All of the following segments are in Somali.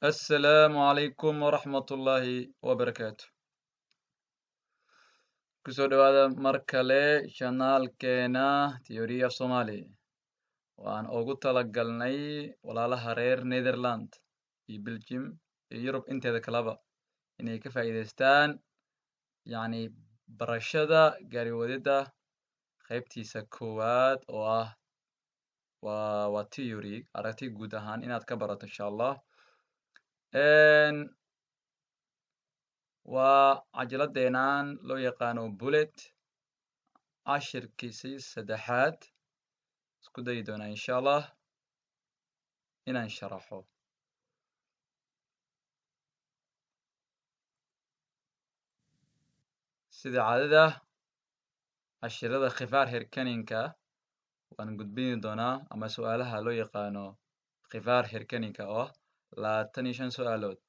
السلام عليكم ورحمة الله وبركاته. kusoo dhawaada mar kale shanaalkeena Theory of Somali. Waan ugu talagalnay walaalaha reer Netherland iyo Belgium iyo Yurub inteeda kaleba inay ka faa'iidaystaan barashada gaari wadida qaybtiisa koowaad oo ah waa theory aragti guud ahaan inaad ka barato insha Allah. waa cajaladeenan loo yaqaano bullet cashirkiisii saddexaad isku dayi doonaa insha Allah inaan sharaxo. sida caadada cashirada khifaar herkaninka waan gudbini doonaa ama su'aalaha loo yaqaano khifaar herkaninka oo 25 su'aalood.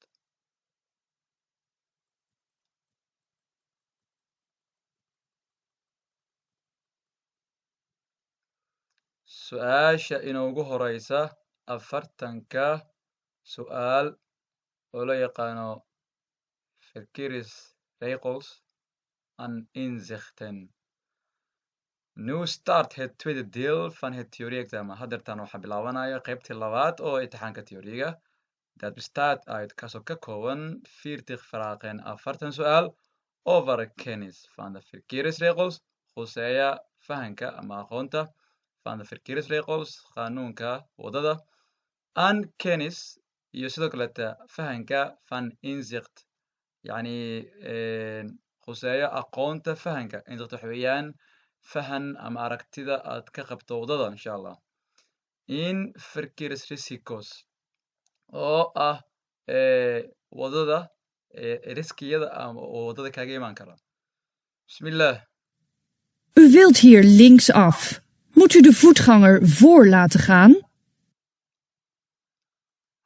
su-aasha inoogu horeysa 40ka su'aal oo loo yaqaano verkeersregels en inzichten. Nu start het tweede deel van het theorie-examen. Haddeertaan waxaa bilaabanaya qaybtii labaad oo imtixaanka theoriga. Dat bestaat uit kasoo ka kooban 40 vragen en 40 su'aal over kennis van de verkeersregels, khuseeya fahanka ama aqoonta van de verkeersregels, qanuunka wadada, en kennis iyo sidoo kaleta fahanka van inzicht, khuseeya aqoonta fahanka. Inzicht waxa weeyaan fahan ama aragtida aad ka qabto wadada insha Allah. In verkeersrisiko's oo ah wadada riskiyada oo wadada kaaga imaan kara. Bismillah. U wilt hier linksaf. Moet u de voetganger voor laten gaan?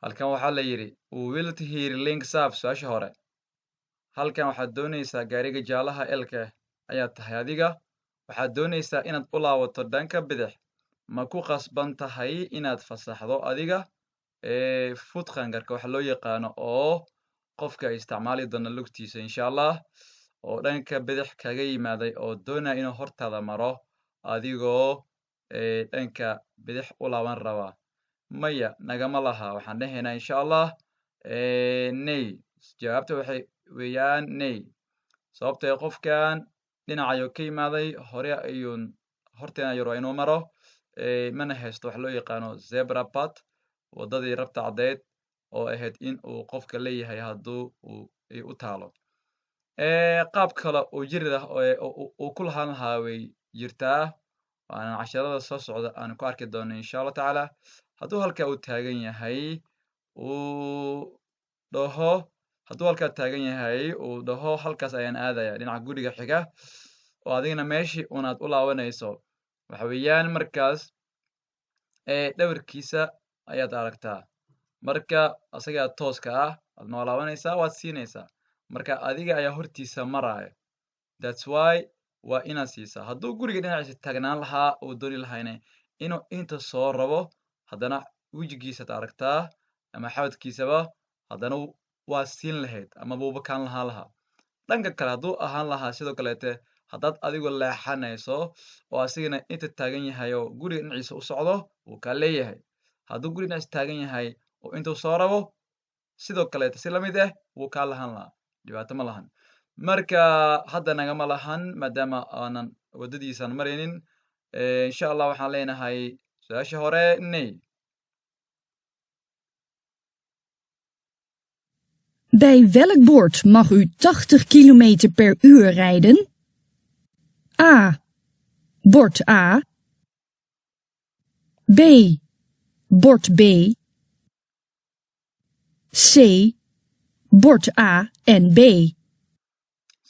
Halkan waxaa la yiri u wilt hier linksaf su-aasha hore. Halkan waxaad doonaysaa gaariga jaalaha elka ayaad tahay adiga. waxaad doonaysaa inaad u laabato dhanka bidix. ma ku qasban tahay inaad fasaxdo adiga footgangarka waxa loo yaqaano oo qofka isticmaali doona lugtiisa insha Allah oo dhanka bidix kaga yimaaday oo doonaya inuu hortaada maro adigoo dhanka bidix u laaban raba. maya nagama laha waxaan dhahaynaa insha Allah nay. jawaabta waxay weeyaan nay. sababtoo qofkan dhinaca ayuu ka yimaaday hore ayuun horteena ayuu rabaa inuu maro mana haysto wax loo yaqaano zebra path wadadii rabta caddeed oo ahayd in uu qofka leeyahay hadduu u taalo. qaab kale oo jiri ah oo ku lahaan lahaa way jirtaa waana casharada soo socda aan ku arki doono insha Allah tacaala. hadduu halkaa uu taagan yahay uu dhaho hadduu halkaa taagan yahay uu dhaho halkaas ayaan aadaya dhinaca guriga xiga oo adigana meeshii unaad u laabanayso waxa weeyaan markaas dhabarkiisa ayaad aragtaa. marka asagaa tooska ah aad noo laabanaysaa waad siinaysaa. marka adiga ayaa hortiisa maraya. That's why waa inaad siisaa. hadduu guriga dhinaciisa taagnaan lahaa oo dooni lahayna inuu inta soo rabo haddana wejigiisaad aragtaa ama xabadkiisaba haddana waa siin lahayd ama buuba kaan lahaan lahaa. dhanka kale hadduu ahaan lahaa sidoo kaleete haddaad adigu leexanayso oo asigana inta taagan yahay oo guriga dhinaciisa u socdo wuu kaa leeyahay. hadduu guriga dhinaciisa taagan yahay oo intuu soo rabo sidoo kaleete si lamid ah wuu kaa lahaan lahaa. dhibaato ma lahan. marka hadda nagama lahan maadaama aanan wadadiisan maraynin. insha Allah waxaan leenahay su-aasha hore nay. Bij welk bord mag u 80 km per uur rijden? A. Bord A. B. Bord B. C. Bord A en B.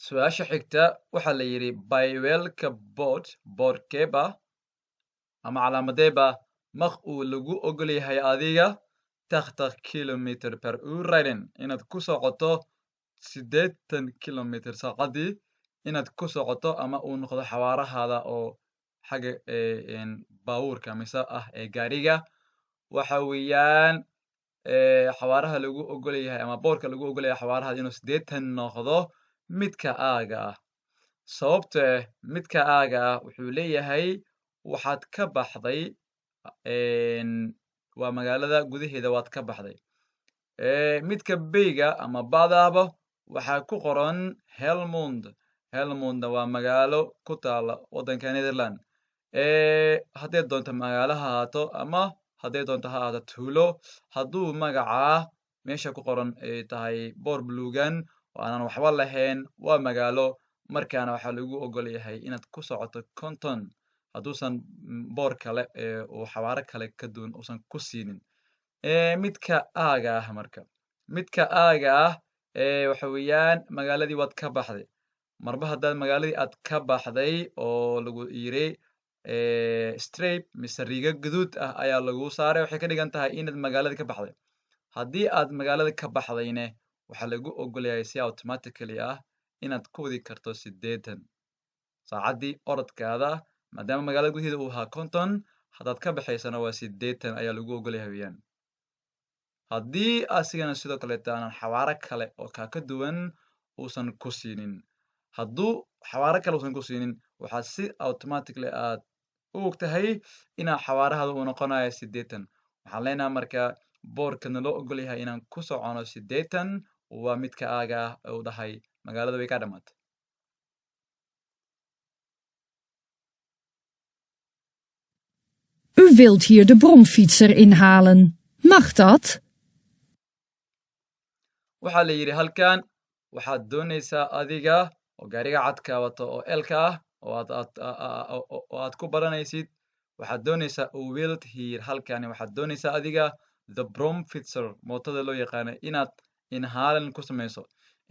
su-aasha xigta waxaa la yiri by welka boodkeeba ama calaamadeeba maq uu lagu ogol yahay adiga 80 km per uur riding inaad ku socoto 80 km saacadii inaad ku socoto ama uu noqdo xawaarahaada oo xagga baabuurka mise ah ee gaariga waxa weeyaan xawaaraha lagu ogol yahay ama boorka lagu ogol yahay xawaaraha inuu 80 noqdo midka aaga ah. sababtoo ah midka aaga ah wuxuu leeyahay waxaad ka baxday waa magaalada gudaheeda waad ka baxday. midka beyga ama badaaba waxaa ku qoran Helmond. Helmondna waa magaalo ku taala waddanka Netherland. hadday doonto magaalo ha ahaato ama hadday doonto ha ahaato tuulo, hadduu magacaa meesha ku qoran ay tahay boor buluugan oo aanan waxba lahayn, waa magaalo. markaana waxaa lagu ogol yahay inaad ku socoto 50 hadduusan boor kale uu xawaaro kale ka duwan uusan ku siinin. midka aaga ah marka midka aaga ah waxa weeyaan magaaladii waad ka baxday. marba haddaad magaaladii aad ka baxday oo lagu yiri stripe mise riga guduud ah ayaa lagu saaray, waxay ka dhigan tahay inaad magaaladii ka baxday. haddii aad magaalada ka baxdayne waxaa lagu ogol yahay si automatically ah inaad ku wadi karto 80 saacaddii orodkaada, maadaama magaalada gudaheeda uu ahaa 50, haddaad ka baxaysana waa 80 ayaa lagu ogol yahay weeyaan. haddii asigana sidoo kaleeto aanan xawaaro kale oo kaa ka duwan uusan ku siinin, hadduu xawaaro kale uusan ku siinin, waxaa si automatically aad u ogtahay inaa xawaarahaada uu noqonayo 80. waxaan leenahay marka boorkana loo ogol yahay inaan ku socono 80 waa midka aaga ah uu dhahay magaalada way ka dhamaatay. U wilt hier de bromfietser inhalen. Mag dat? waxaa la yidhi halkan waxaad doonaysaa adiga oo gaariga cadka wato oo elka ah oo aad ku baranaysid, waxaad doonaysaa u wilt hier halkani waxaad doonaysaa adiga the bromfietser mootada loo yaqaano inaad inhalen ku samayso.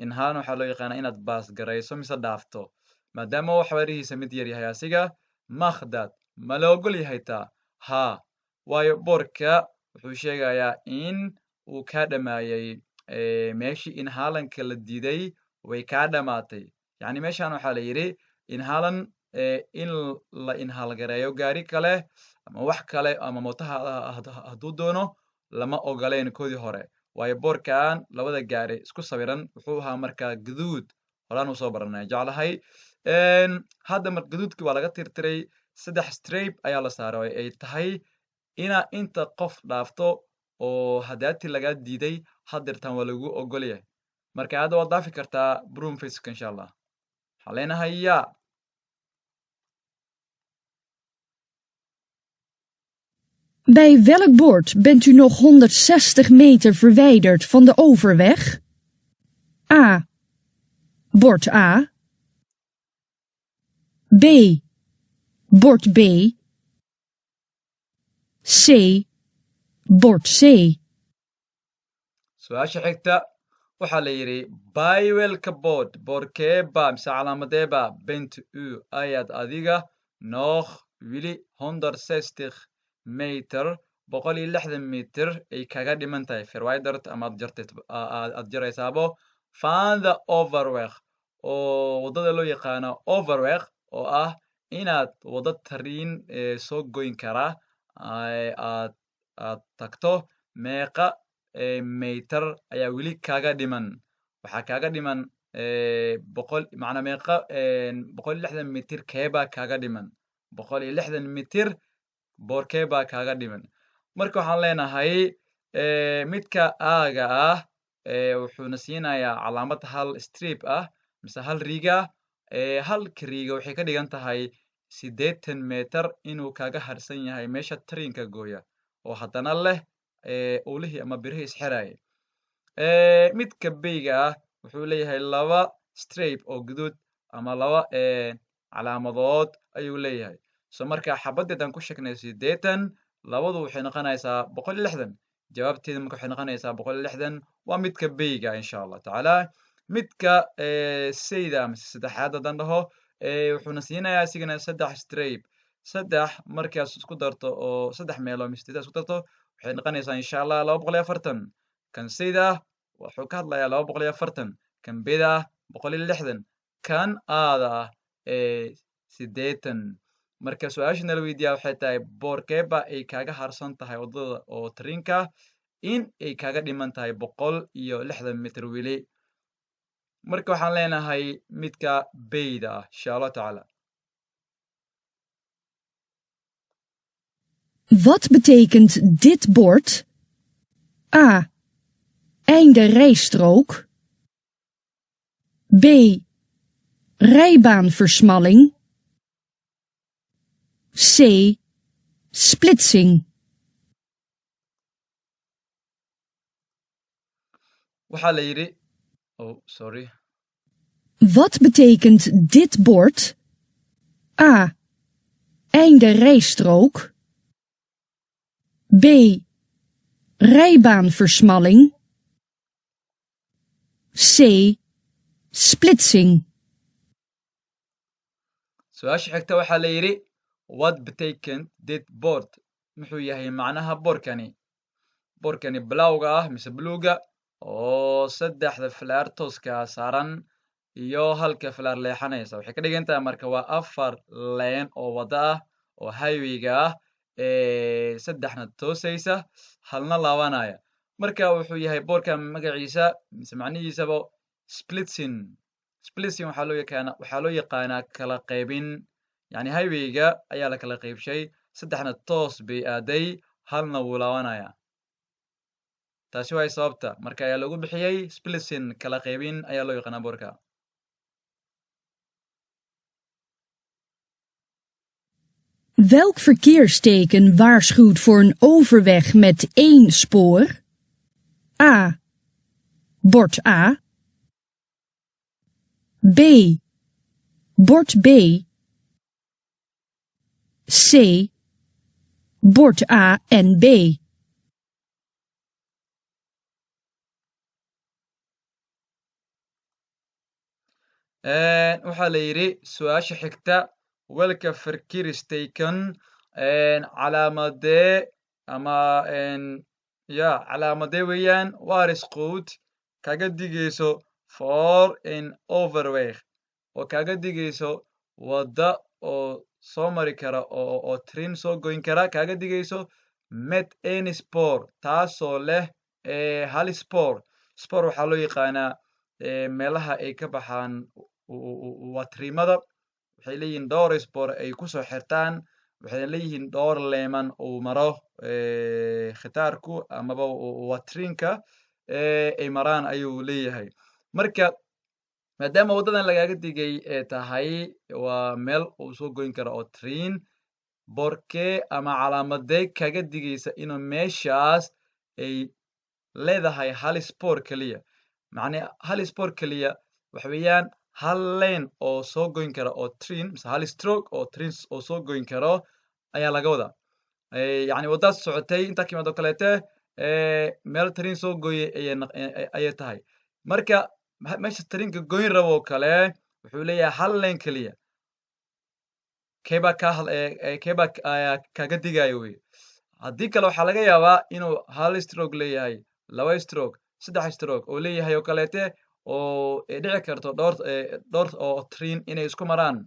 inhalen waxaa loo yaqaanaa inaad baas garayso mise dhaafto, maadaama uu xawaarihiisa mid yar yahay asiga. makhdad ma la ogol yahay taa? haa, waayo boorka wuxuu sheegayaa in uu kaa dhamaayay meeshii inhalanka la diiday way kaa dhamaatay. yacni meeshan waxaa la yidhi inhalan in la inhalgareeyo gaari kale ama wax kale ama mootaha hadduu doono lama ogoleen koodii hore, waayo boorkan labada gaari isku sawiran wuxuu ahaa markaa gaduud. horaan usoo baranay jeclahay. hadda mar gaduudkii waa laga tirtiray, 3 stripe ayaa la saaray oo ay tahay inaa inta qof dhaafto oo hadaati lagaa diiday hadeertan waa lagu ogol yahay. marka hadda waad dhaafi kartaa bromfietserka insha allah. waxaan leenahay yaa Bij welk bord bent u nog 160 meter verwijderd van de overweg? A. Bord A. B. Bord B. C. Bord C. su-aasha xigta waxaa la yidhi by welka boorkeeba mise calaamadeeba bent u ayaad adiga nog wili 160 meter 160 meter ay kaga dhiman tahay verwijderd ama aad jaraysaabo van the overweg oo waddada loo yaqaano overweg oo ah inaad waddo tariin soo goyn karaa aad tagto. meeqa meter ayaa weli kaaga dhiman? waxaa kaaga dhiman macnaa meeqa 160 mitir keebaa kaaga dhiman? 160 mitir boorkeebaa kaaga dhiman? marka waxaan leenahay midka aaga ah wuxuuna siinayaa calaamad hal strip ah mise hal riga. halka riga waxay ka dhigan tahay 80 meter inuu kaaga harsan yahay meesha tariinka gooya oo haddana leh ulihii ama birihii isxirayay. midka beyga ah wuxuu leeyahay 2 stripe oo guduud ama 2 calaamadood ayuu leeyahay. so marka xabaddeedan ku sheegnay 80 labadu waxay noqonaysaa 160. jawaabteeda marka waxay noqonaysaa 160 waa midka beyga insha allah tacaala. midka sayda mise saddexaad haddaan dhaho wuxuuna siinayaa isigana 3 stripe. 3 markaas isku darto oo 3 meelood mise isku darto waxay noqonaysaa insha allah 240. kan sayda wuxuu ka hadlayaa 240, kan beda 160, kan aada 80. marka su-aasha nala weydiiyaa waxay tahay boorkeeba ay kaaga harsan tahay waddada oo tariinka in ay kaga dhiman tahay 160 mitir weli. marka waxaan leenahay midka bayda ah insha Allah tacaala. Wat betekent dit bord? A. Einde rijstrook. B. Rijbaanversmalling. C. Splitsing. waxaa la yidhi sorry. Wat betekent dit bord? A. Einde rijstrook. B. Rijbaanversmalling. C. Splitsing. su-aasha xigta waxaa la yidhi what betekent dit bord? muxuu yahay macnaha boorkani bilowga ah mise buluuga oo 3 filaar tooska saaran iyo halka filaar leexanaysa. waxay ka dhigan tahay marka waa 4 leen oo wada ah oo highwayga ah 3na toosaysa halna laabanaya. marka wuxuu yahay boorkan magaciisa mise macnihiisaba splitsing. waxaa loo yaqaanaa kala qaybin, yani highwayga ayaa la kala qaybshay 3na toos bay aaday halna wuu laabanaya. taasi way sababta marka ayaa lagu bixiyay splitsing, kala qaybin ayaa loo yaqaanaa boorka. Welk verkeersteken waarschuwt voor een overweg met 1 spoor? A. Bord A. B. Bord B. C. Bord A en B. waxaa la yidhi su-aasha xigta welka verkeersteken calaamadee ama calaamadee weeyaan waarisquud kaga digayso for an overweg oo kaga digayso wadda oo soo mari kara oo train soo goyn kara kaga digayso met any spor taasoo leh hal spor. waxaa loo yaqaanaa meelaha ay ka baxaan watriimada. waxay leeyihiin dhowr spor ay kusoo xirtaan, waxay leeyihiin dhowr leeman uu maro khitaarku amaba watriinka ay maraan ayuu leeyahay. marka maadaama waddadan lagaga digay ee tahay waa meel uu soo goyn karo oo train, boorkee ama calaamadee kaga digaysa inuu meeshaas ay leedahay hal spor keliya. macnaa hal spor keliya waxa weeyaan hal lane oo soo goyn kara oo train mise hal stroke oo train oo soo goyn karo ayaa laga wadaa. yani waddaad socotay intaa kimaad oo kaleete meel train soo gooyay ayay tahay. marka meesha trainka goyn rabo kale wuxuu leeyahay hal lane keliya. keebaa kaga digayo wey. haddii kale waxaa laga yaabaa inuu hal stroke leeyahay, 2 stroke, 3 stroke oo leeyahay oo kaleete oo dhici karto dhowr oo train inay isku maraan.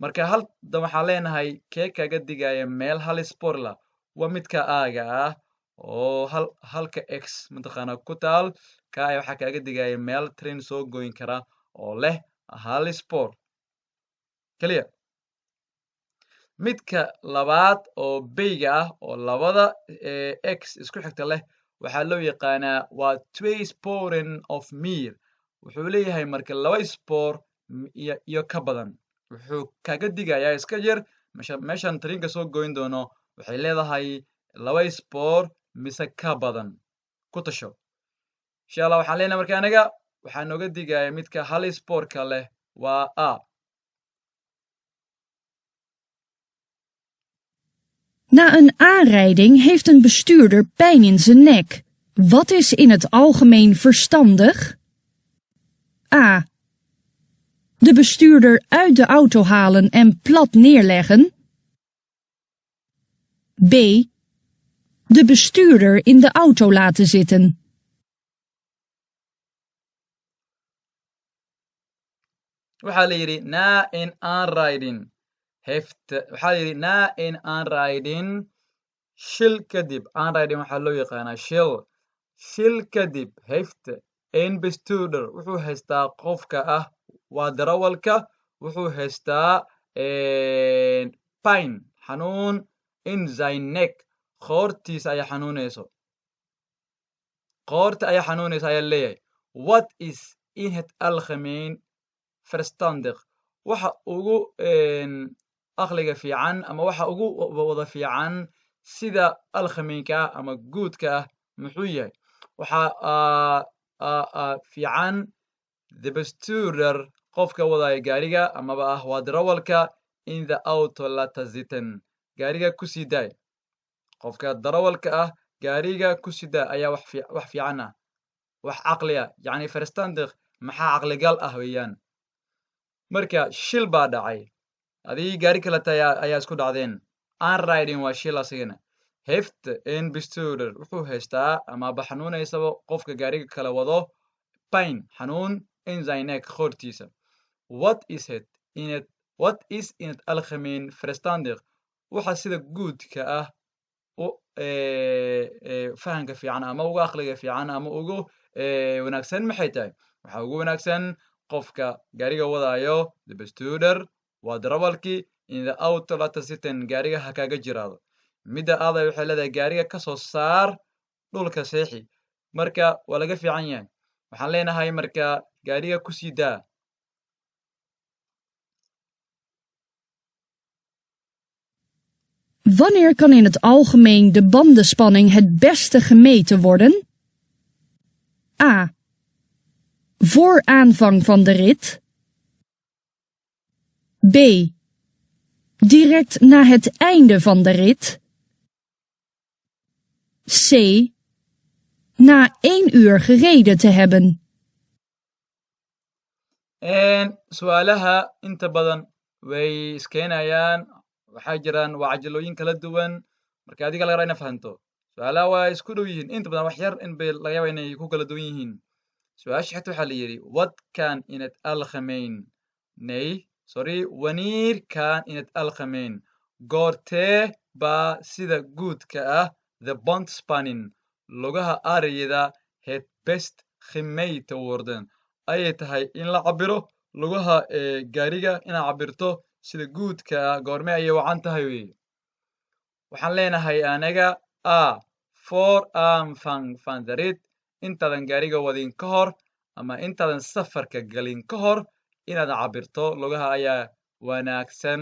marka halda waxaan leenahay kee kaga digaya meel hal spor lah waa midka aaga ah oo halka x mataqaana ku taal ka waxaa kaga digaya meel train soo goyn kara oo leh hal spor keliya. midka labaad oo bayga ah oo labada x isku xigta leh waxaa loo yaqaanaa waa twisporen of mir. wuxuu leeyahay marka 2 spor iyo ka badan. wuxuu kaga digayaa iska jir meeshan trainka soo goyn doono waxay leedahay 2 spor mise ka badan. ku tasho insha Allah. waxaan leenahay marka anaga waxaa nooga digaya midka hal sporka leh waa A. Na een aanrijding heeft een bestuurder pijn in zijn nek. Wat is in het algemeen verstandig? A. De bestuurder uit de auto halen en plat neerleggen. B. De bestuurder in de auto laten zitten. waxaa la yidhi na in aanrijding heeft waxaa la yidhi na in aanrijding shil kadib aanriding waxaa loo yaqaanaa shil kadib heeft een bestuurder wuxuu haystaa qofka ah waa darawalka wuxuu haystaa pain xanuun in sein neck qoortiisa ayaa xanuunayso qoorta ayaa xanuunaysa ayaa leeyahay what is in het algemeen verstandig waxa ugu aqliga fiican ama waxa ugu wada fiican sida algemeenka ah ama guudka ah muxuu yahay waxaa fiican the bestuurder qofka wadaya gaariga amaba ah waa darawalka in the auto laten zitten gaariga ku sii daay qofka darawalka ah gaariga ku sii daa ayaa wax fiican ah wax caqli ah yacni verstandig maxaa caqligal ah weeyaan marka shil baa dhacay adigii gaari kaleta ayaa isku dhacdeen aanriding waa shil asigana heeft een bestuurder wuxuu haystaa amaba xanuunaysaba qofka gaariga kala wado pain xanuun in sein neck qoortiisa what is in het algemeen verstandig waxa sida guudka ah u fahanka fiican ama ugu aqliga fiican ama ugu wanaagsan maxay tahay waxaa ugu wanaagsan qofka gaariga wadaayo the bestuurder waa darawalkii in the auto laten zitten gaariga ha kaaga jiraado midda aaday waxay leedahay gaariga ka soo saar dhulka seexi marka waa laga fiican yahay waxaan leenahay marka gaariga ku sii daa Wanneer kan in het algemeen de bandenspanning het beste gemeten worden? A. Voor aanvang van de rit. B. Direct na het einde van de rit. C. Na 1 uur gereden te hebben. su'aalaha inta badan way iskeenayaan waxaa jiraan waa cajalooyin kala duwan marka adiga laga rabaa ina fahanto su'aalaha waa isku dhow yihiin inta badan wax yar in bay laga yaaba inay ku kala duwan yihiin su-aasha xigta waxaa la yidhi what can in het algemeen wanneer kan in het algemeen goortee baa sida guudka ah the bandspanning lugaha ariyada het best gemeten worden ayay tahay in la cabiro lugaha gaariga inaad cabirto sida guudka ah goorme ayay wacan tahay wey waxaan leenahay anaga for aanvang van de rit intaadan gaariga wadin ka hor ama intaadan safarka galin ka hor inaad cabirto lugaha ayaa wanaagsan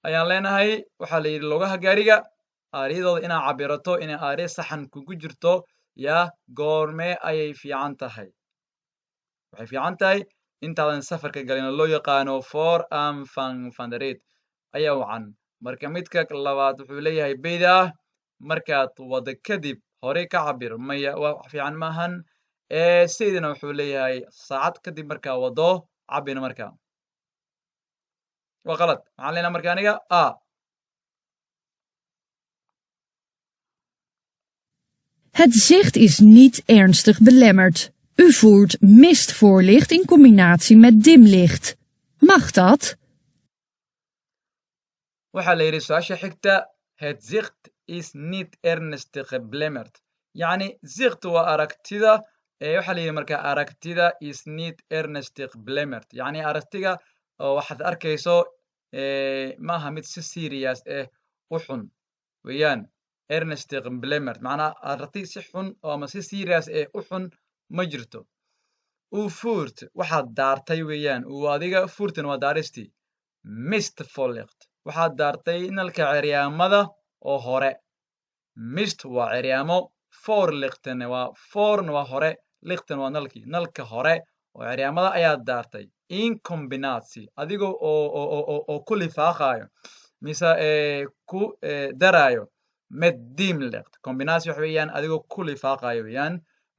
ayaan leenahay waxaa la yidhi lugaha gaariga aariyadooda inaad cabirato inay aariya saxan kugu jirto yaa goorme ayay fiican tahay waxay fiican tahay intaadan safarka galin loo yaqaano for aanvang van de rit ayaa wacan marka midka labaad wuxuu leeyahay beyda markaad wada kadib horey ka cabir maya wax fiican maahan saydina wuxuu leeyahay saacad kadib markaa wado cabina marka waa qalad maxaan leenahay marka aniga Het zicht is niet ernstig belemmerd. U voert mistvoorlicht in combinatie met dimlicht. Mag dat? waxaa la yidhi su-aasha xigta het zicht is niet ernstig belemmerd yacni zicht waa aragtida waxaa la yidhi marka aragtida is niet ernstig belemmerd yacni aragtiga oo waxaad arkayso maaha mid si serious u xun weeyaan ernstig belemmerd macnaa aragti si xun oo ama si serious u xun ma jirto u voert waxaad daartay weeyaan adiga voerten waa daaristii mistvoorlicht waxaad daartay nalka ceryaamada oo hore mist waa ceryaamo voorlichten waa voorn waa hore lichten waa nalka hore oo ceryaamada ayaad daartay in combinatie adigo oo ku lifaaqayo mise ku daraayo met dimlicht combinatie waxa weeyaan adigoo ku lifaaqayo weeyaan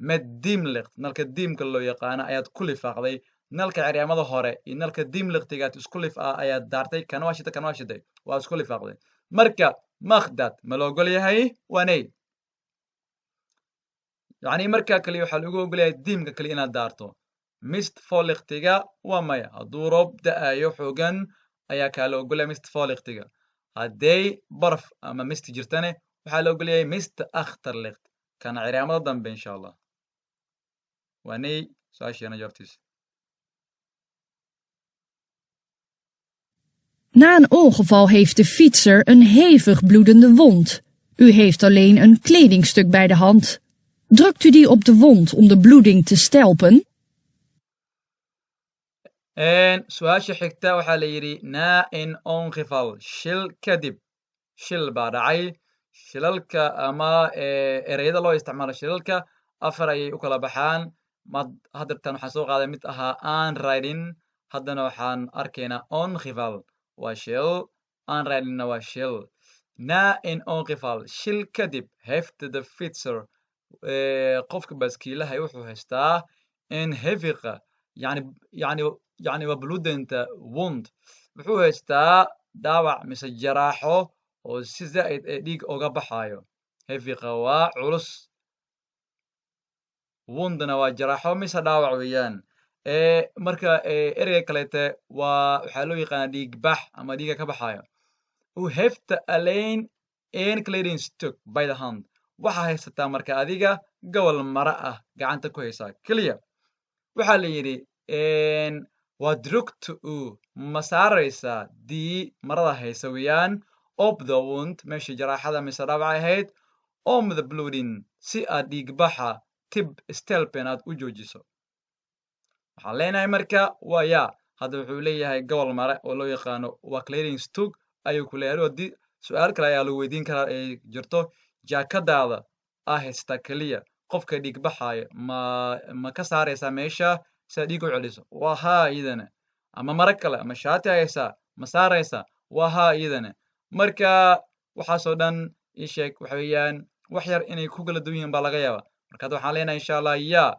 met dimlicht nalka diimka loo yaqaano ayaad ku lifaaqday nalka ceryaamada hore iyo nalka dimlichtigaad isku ayaad daartay kana waa shiday kana waa shiday waa isku lifaaqday marka makhdad ma la ogol yahay waney yacni marka kaliya waxaa lagu ogol yahay diimka kaliya inaad daarto mistvoorlichtiga waa maya hadduu roob da'ayo xoogan ayaa kaa la ogol yahay mistvoorlichtiga hadday baraf ama misti jirtane waxaa la ogol yahay mist akhtarliqt kana ciraamada dambe insha allah waa nee su-aasheena jawaabtiisa. Na een ongeval heeft de fietser een hevig bloedende wond. U heeft alleen een kledingstuk bij de hand. Drukt u die op de wond om de bloeding te stelpen? su-aasha xigta waxaa la yidhi na in ongeval shil kadib shil baa dhacay shilalka ama ereyada loo isticmaalo shilalka afar ayay u kala baxaan haddeertan waxaan soo qaaday mid ahaa aanriding haddana waxaan arkaynaa ongeval waa shil aanridingna waa shil na in ongeval shil kadib heeft de fietser qofka baaskiilaha wuxuu haystaa in heviqa yani waa bloedenta wond wuxuu haystaa dhaawac mise jaraaxo oo si zaa'id ee dhiig oga baxaayo heviqa waa culus wondna waa jaraaxo mise dhaawac weeyaan marka ereyga kaleete waxaa loo yaqaanaa dhiig bax ama dhiiga ka baxaayo u hefta alleen een kledingstuk by the hand waxaa haysataa marka adiga gobol mara ah gacanta ku haysaa keliya waxaa la yidhi waa drugta ma saaraysaa dii marada haysa weeyaan op the wond meeshii jaraaxada mise dhaawac ahayd om the blooding si aad dhiigbaxa tib stelpen aad u joojiso waxaan leenahay marka waa yaa hadda wuxuu leeyahay gobol mare oo loo yaqaano waa kledingstuk ayuu ku leeyahay haddii su-aal kale ayaa lagu weydiin karaa ay jirto jaakadaada aa haysataa keliya qofka dhiig baxaayo ma ka saaraysaa meesha si aad dhiig u celiso waa haa iyadana ama mara kale ama shaati haysaa ma saaraysaa waa haa iyadana marka waxaasoo dhan ii sheeg waxa weeyaan wax yar inay ku kala duwan yihiin baa laga yaabaa marka hadda waxaan leenahay insha allah yaa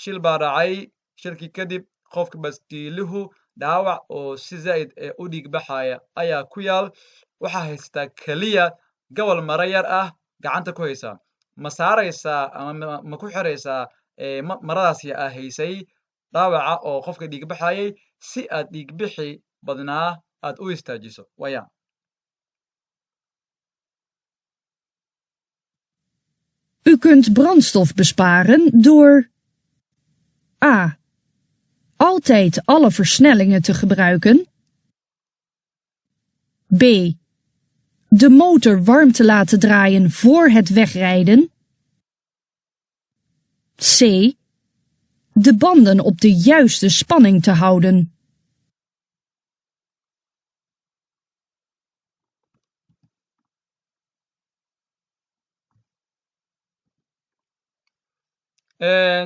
shil baa dhacay shilkii kadib qofka baaskiiluhu dhaawac oo si zaa'id ee u dhiig baxaya ayaa ku yaal waxaa haysataa keliya gobol mara yar ah gacanta ku haysaa ma saaraysaa ama ma ku xiraysaa maradaasi aa haysay dhaawaca oo qofka dhiig baxayay si aad dhiig bixi badnaa aad u istaajiso waya U kunt brandstof besparen door A. Altijd alle versnellingen te gebruiken. B. De motor warm te laten draaien voor het wegrijden. C. De banden op de juiste spanning te houden.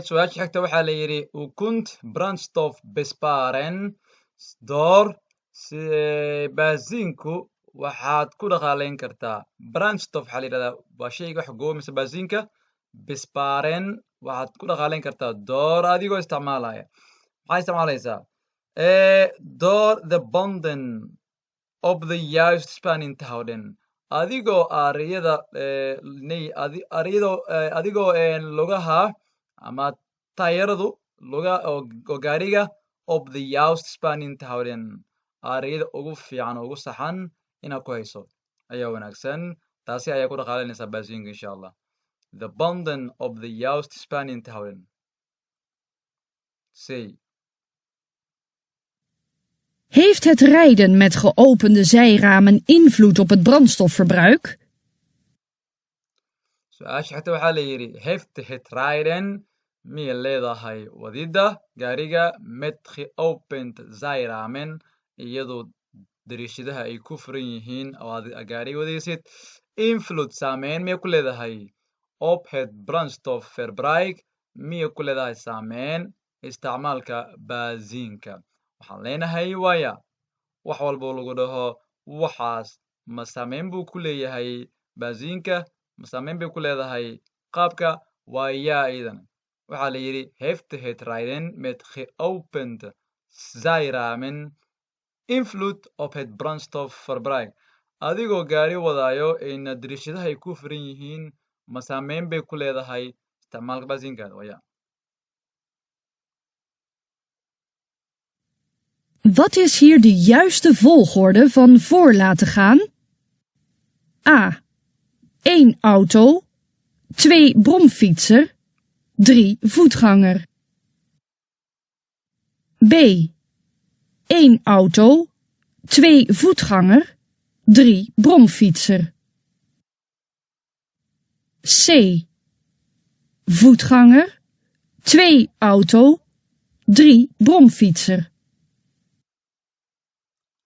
su-aasha xigta waxaa la yidhi u kunt brandstof besparen door baasiinku waxaad ku dhaqaalayn kartaa brandstof waxaa la yidhahdaa waa shayga wax gooba mise baasiinka besparen waxaad ku dhaqaalayn kartaa door adigoo isticmaalaya maxaa isticmaalaysaa door the bonden of the juist spanning te houden adigoo adigoo lugaha ama taayaradu luga oo gaariga of the juist spanning te houden aariyada ugu fiican ugu saxan inaad ku hayso ayaa wanaagsan taasi ayaa ku dhaqaalanaysaa baasiinka insha allah the bonden of the juist spanning te houden say Heeft het rijden met geopende zijramen invloed op het brandstofverbruik? su-aasha xigta waxaa la yidhi heeft het rijden miyay leedahay wadida gaariga met geopend zijramen iyadoo dariishadaha ay ku furan yihiin oo aad gaariga wadaysid invloed saameyn miyay ku leedahay op het brandstofverbruik miyay ku leedahay saameyn isticmaalka baasiinka waxaan leenahay waya wax walbo lagu dhaho waxaas ma saameyn buu ku leeyahay baasiinka ma saameyn bay ku leedahay qaabka waa yaa iidan waxaa la yidhi heeft het rijden met geopend zijramen invloed op het brandstofverbruik adigoo gaari wadaayo ayna dariishadaha ay ku furan yihiin ma saameyn bay ku leedahay isticmaalka baasiinkaada waya Wat is hier de juiste volgorde van voor laten gaan? A. 1 auto, 2 bromfietser, 3 voetganger. B. 1 auto, 2 voetganger, 3 bromfietser. C. Voetganger, 2 auto, 3 bromfietser.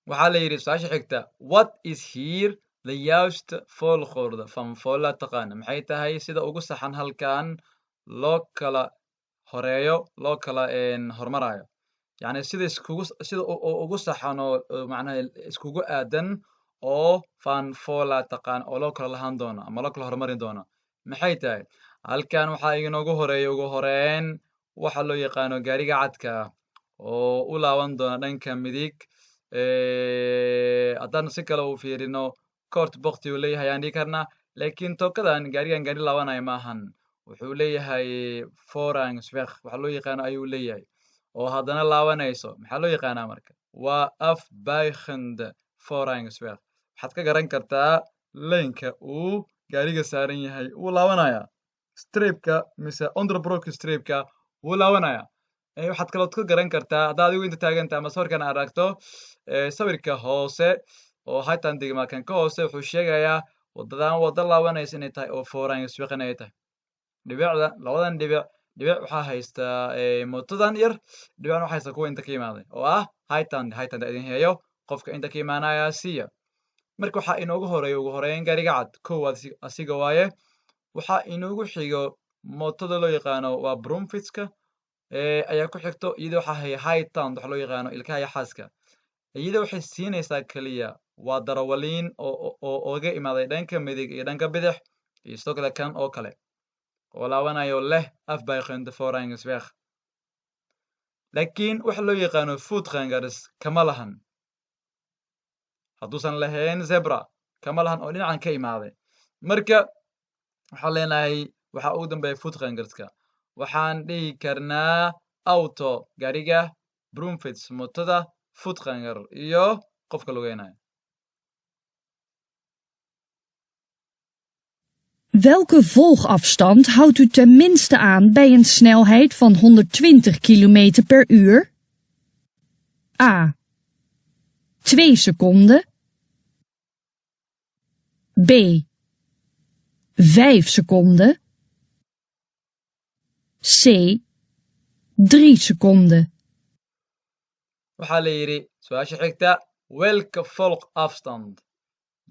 waxaa la yidhi su-aasha xigta what is here the juiste volgorde van voor la taqaana maxay tahay sida ugu saxan halkan loo kala horeeyo loo kala hormarayo yacni sida ugu saxan oo macnaha iskugu aadan oo van voor la taqaan oo loo kala lahaan doono ama loo kala hormarin doono maxay tahay halkan waxaa inoogu horeeya ugu horeyn waxa loo yaqaano gaariga cadka oo u laaban doona dhanka midig haddaan si kale u fiirino court boqti uu leeyahay aan dhihi karnaa laakiin tookadan gaarigan gaari laabanaya maahan wuxuu leeyahay forangsweg waxa loo yaqaano ayuu leeyahay oo haddana laabanayso maxaa loo yaqaanaa marka waa afbuigende forangsweg waxaad ka garan kartaa laynka uu gaariga saaran yahay wuu laabanaya stripka mise underbrook stripka wuu laabanaya waxaad kalood ka garan kartaa haddaad adigu inta taagantaha ama sawirkan aad aragto sawirka hoose oo haytan digmaakan ka hoose wuxuu sheegayaa wadadan wada laabanaysa inay tahay oo forangsweg inay tahay dhibicda labadan dhibic waxaa haystaa mootadan yar dhibicna waxaa haysta kuwa inta ka imaaday oo ah haytan idin heeyo qofka inta ka imaanaya siya marka waxaa inoogu horeeya ugu horeyn gaariga cad kow asiga waaye waxaa inoogu xigo mootada loo yaqaano waa bromfitska ayaa ku xigto iyada waxaa haya haytan waxa loo yaqaano ilkaha iyo xaaska iyada waxay siinaysaa keliya waa darawaliin oo oga imaaday dhanka midig iyo dhanka bidix iyo sidoo kale kan oo kale oo laabanayo leh afbuigende forangsweg laakiin waxa loo yaqaano voetgangers kama lahan hadduusan lahayn zebra kama lahan oo dhinacan ka imaaday marka waxaan leenahay waxaa ugu dambeeya voetgangerska waxaan dhihi karnaa auto gaariga bromfits mootada voetganger iyo qofka lugeynayo Welke volgafstand houdt u tenminste aan bij een snelheid van 120 km per uur? A. 2 seconden. B. 5 seconden. C. 3 seconden. waxaa la yidhi su-aasha xigta welka volgafstand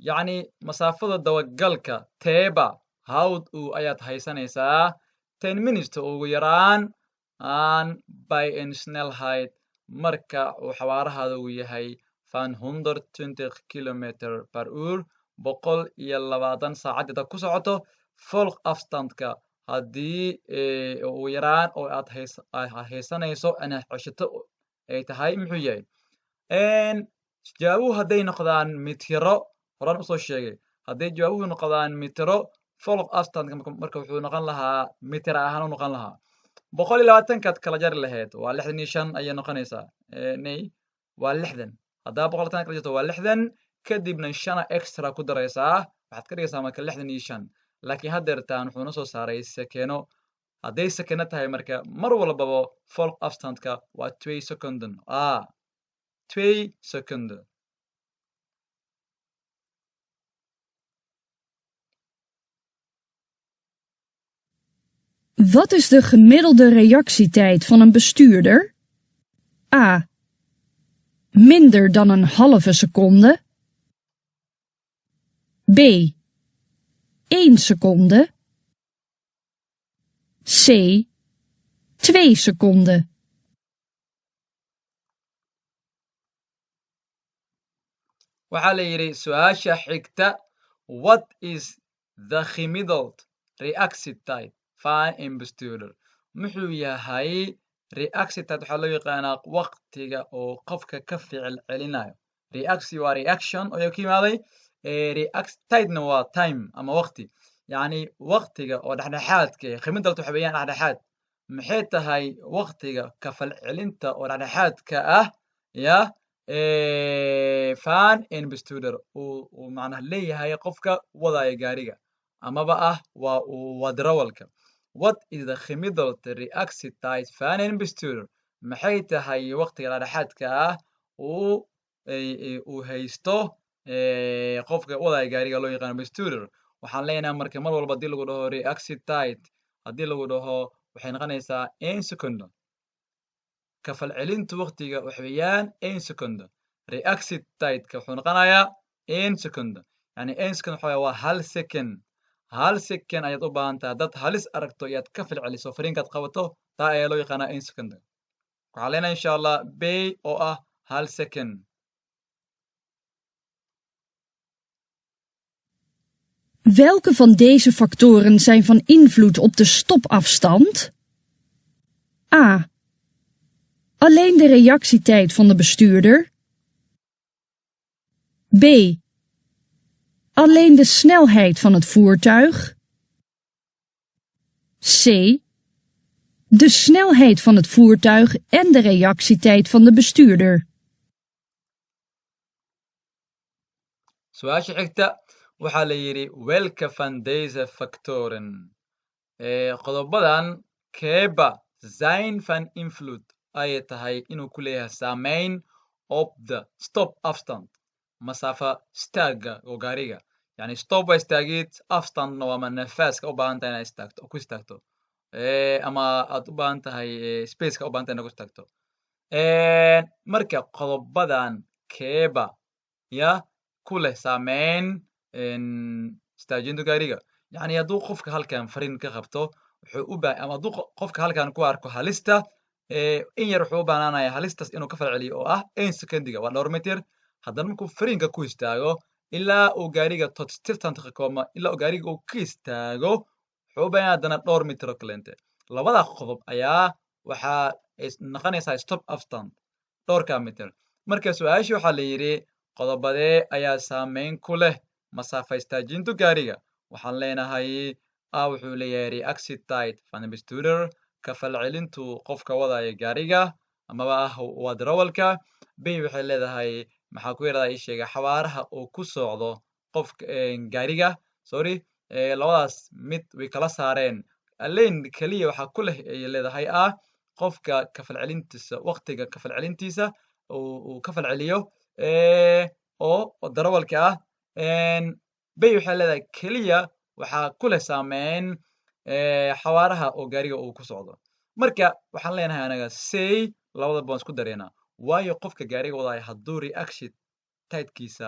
yacni masaafada dabagalka teeba hawd ayaad haysanaysaa 10 minutes ugu yaraan aan by en snelheid marka uu xawaarahaada uu yahay van 120 kilometer per uur 120 saacadda ku socoto volgafstandka haddii ugu yaraan oo aad haysanayso inaad ceshato ay tahay muxuu yahay jawaabuhu hadday noqdaan mitiro horaan usoo sheegay hadday jawaabuhu noqdaan mitiro volgafstandka marka wuxuu noqon lahaa mitir ahaan u noqon lahaa 120kaad kala jari lahayd waa 65 ayay noqonaysaa nay waa 60 haddaa 120 kala jirto waa 60 kadibna 5 extra ku daraysaa waxaad ka dhigaysaa marka 65 laakiin haddeertaan wuxuu na soo saaray sekeeno hadday sekeeno tahay marka mar walbaba volgafstandka waa 2 seconden 2 seconden Wat is de gemiddelde reactietijd van een bestuurder? A. Minder dan een halve seconde. B. 1 seconde. C. 2 seconden. waxaa la yidhi su-aasha xigta what is the gemiddeld reactietijd van een bestuurder muxuu yahay reactietijd waxaa loo yaqaanaa waqtiga oo qofka ka ficil celinayo reaction waa reaction oo ka yimaaday reactiedna waa time ama waqti yacni waqtiga oo dhexdhexaadka gemiddeld waxa weeyaan dhexdhexaad maxay tahay waqtiga ka falcelinta oo dhexdhexaadka ah ya fan and bestuder uu macnaha leeyahay qofka wadaya gaariga amaba ah waa darawalka. What is the khimidood reactitide fan and bestuder? Maxay tahay waqtiga dhexdhexaadka ah uu haysto qofka wadaya gaariga loo yaqaano bestuder? Waxaan leenahay marka mar walba haddii lagu dhaho reactitide, haddii lagu dhaho waxay noqonaysaa 1 second. ka falcelintu waqtiga waxa weeyaan 1 second. reactitide-ka wuxuu noqonayaa 1 second. yani 1 second waxa waa 1 second. 1 second ayaad u baahan tahay haddaad halis aragto iyo aad ka falceliso fariinkaad qabato taa ayaa loo yaqaanaa 1 second. waxaan leenahay insha allah bay oo ah 1 second. Welke van deze factoren zijn van invloed op de stopafstand? A. Alleen de reactietijd van de bestuurder. B. Alleen de snelheid van het voertuig. C. De snelheid van het voertuig en de reactietijd van de bestuurder. Su-aasha xigta waxaa la yidhi welka van deze factoren. qodobadan keeba zijn van invloed ayay tahay inuu ku leeyahay saameyn op de stop afstand masaafa istaaga oo gaariga. yani stop waa istaagid, afstandna waa ma nafaaska u baahan tahay inaad istaagto oo ku istaagto ama aad u baahan tahay spaceka u baahan tahay inaad ku istaagto. marka qodobadan keeba ku leh saameyn istaajinta gaariga. yani hadduu qofka halkan fariin ka qabto ama hadduu qofka halkan ku arko halista in yar wuxuu u baahnaanaya halistaas inuu ka falceliyo oo ah 1 secondiga waa dhowr mitir. haddana markuu fariinka ku istaago ilaa uu gaariga ilaa uu gaariga uu ka istaago wuxuu u baahan haddana dhowr mitir oo kaleente. labada qodob ayaa waxaa noqonaysaa stop afstand dhowrka mitir. marka su-aashii waxaa la yidhi qodobadee ayaa saameyn ku leh masaafa istaajintu gaariga. waxaan leenahay a wuxuu leeyahay reactitide van de bestuurder ka falcelintu qofka wadaya gaariga amaba ah waa darawalka. b waxay leedahay maxaa ku yaradaa ii sheega xawaaraha uu ku socdo qofka gaariga labadaas mid way kala saareen. alleen keliya waxaa ku leh ay leedahay ah qofka ka falcelintiisa waqtiga ka falcelintiisa uu ka falceliyo oo darawalka ah. bay waxay leedahay keliya waxaa ku leh saameyn xawaaraha oo gaariga uu ku socdo. marka waxaan leenahay anaga say labadaba waan isku dareynaa waayo qofka gaariga wadaya hadduu reactitidekiisa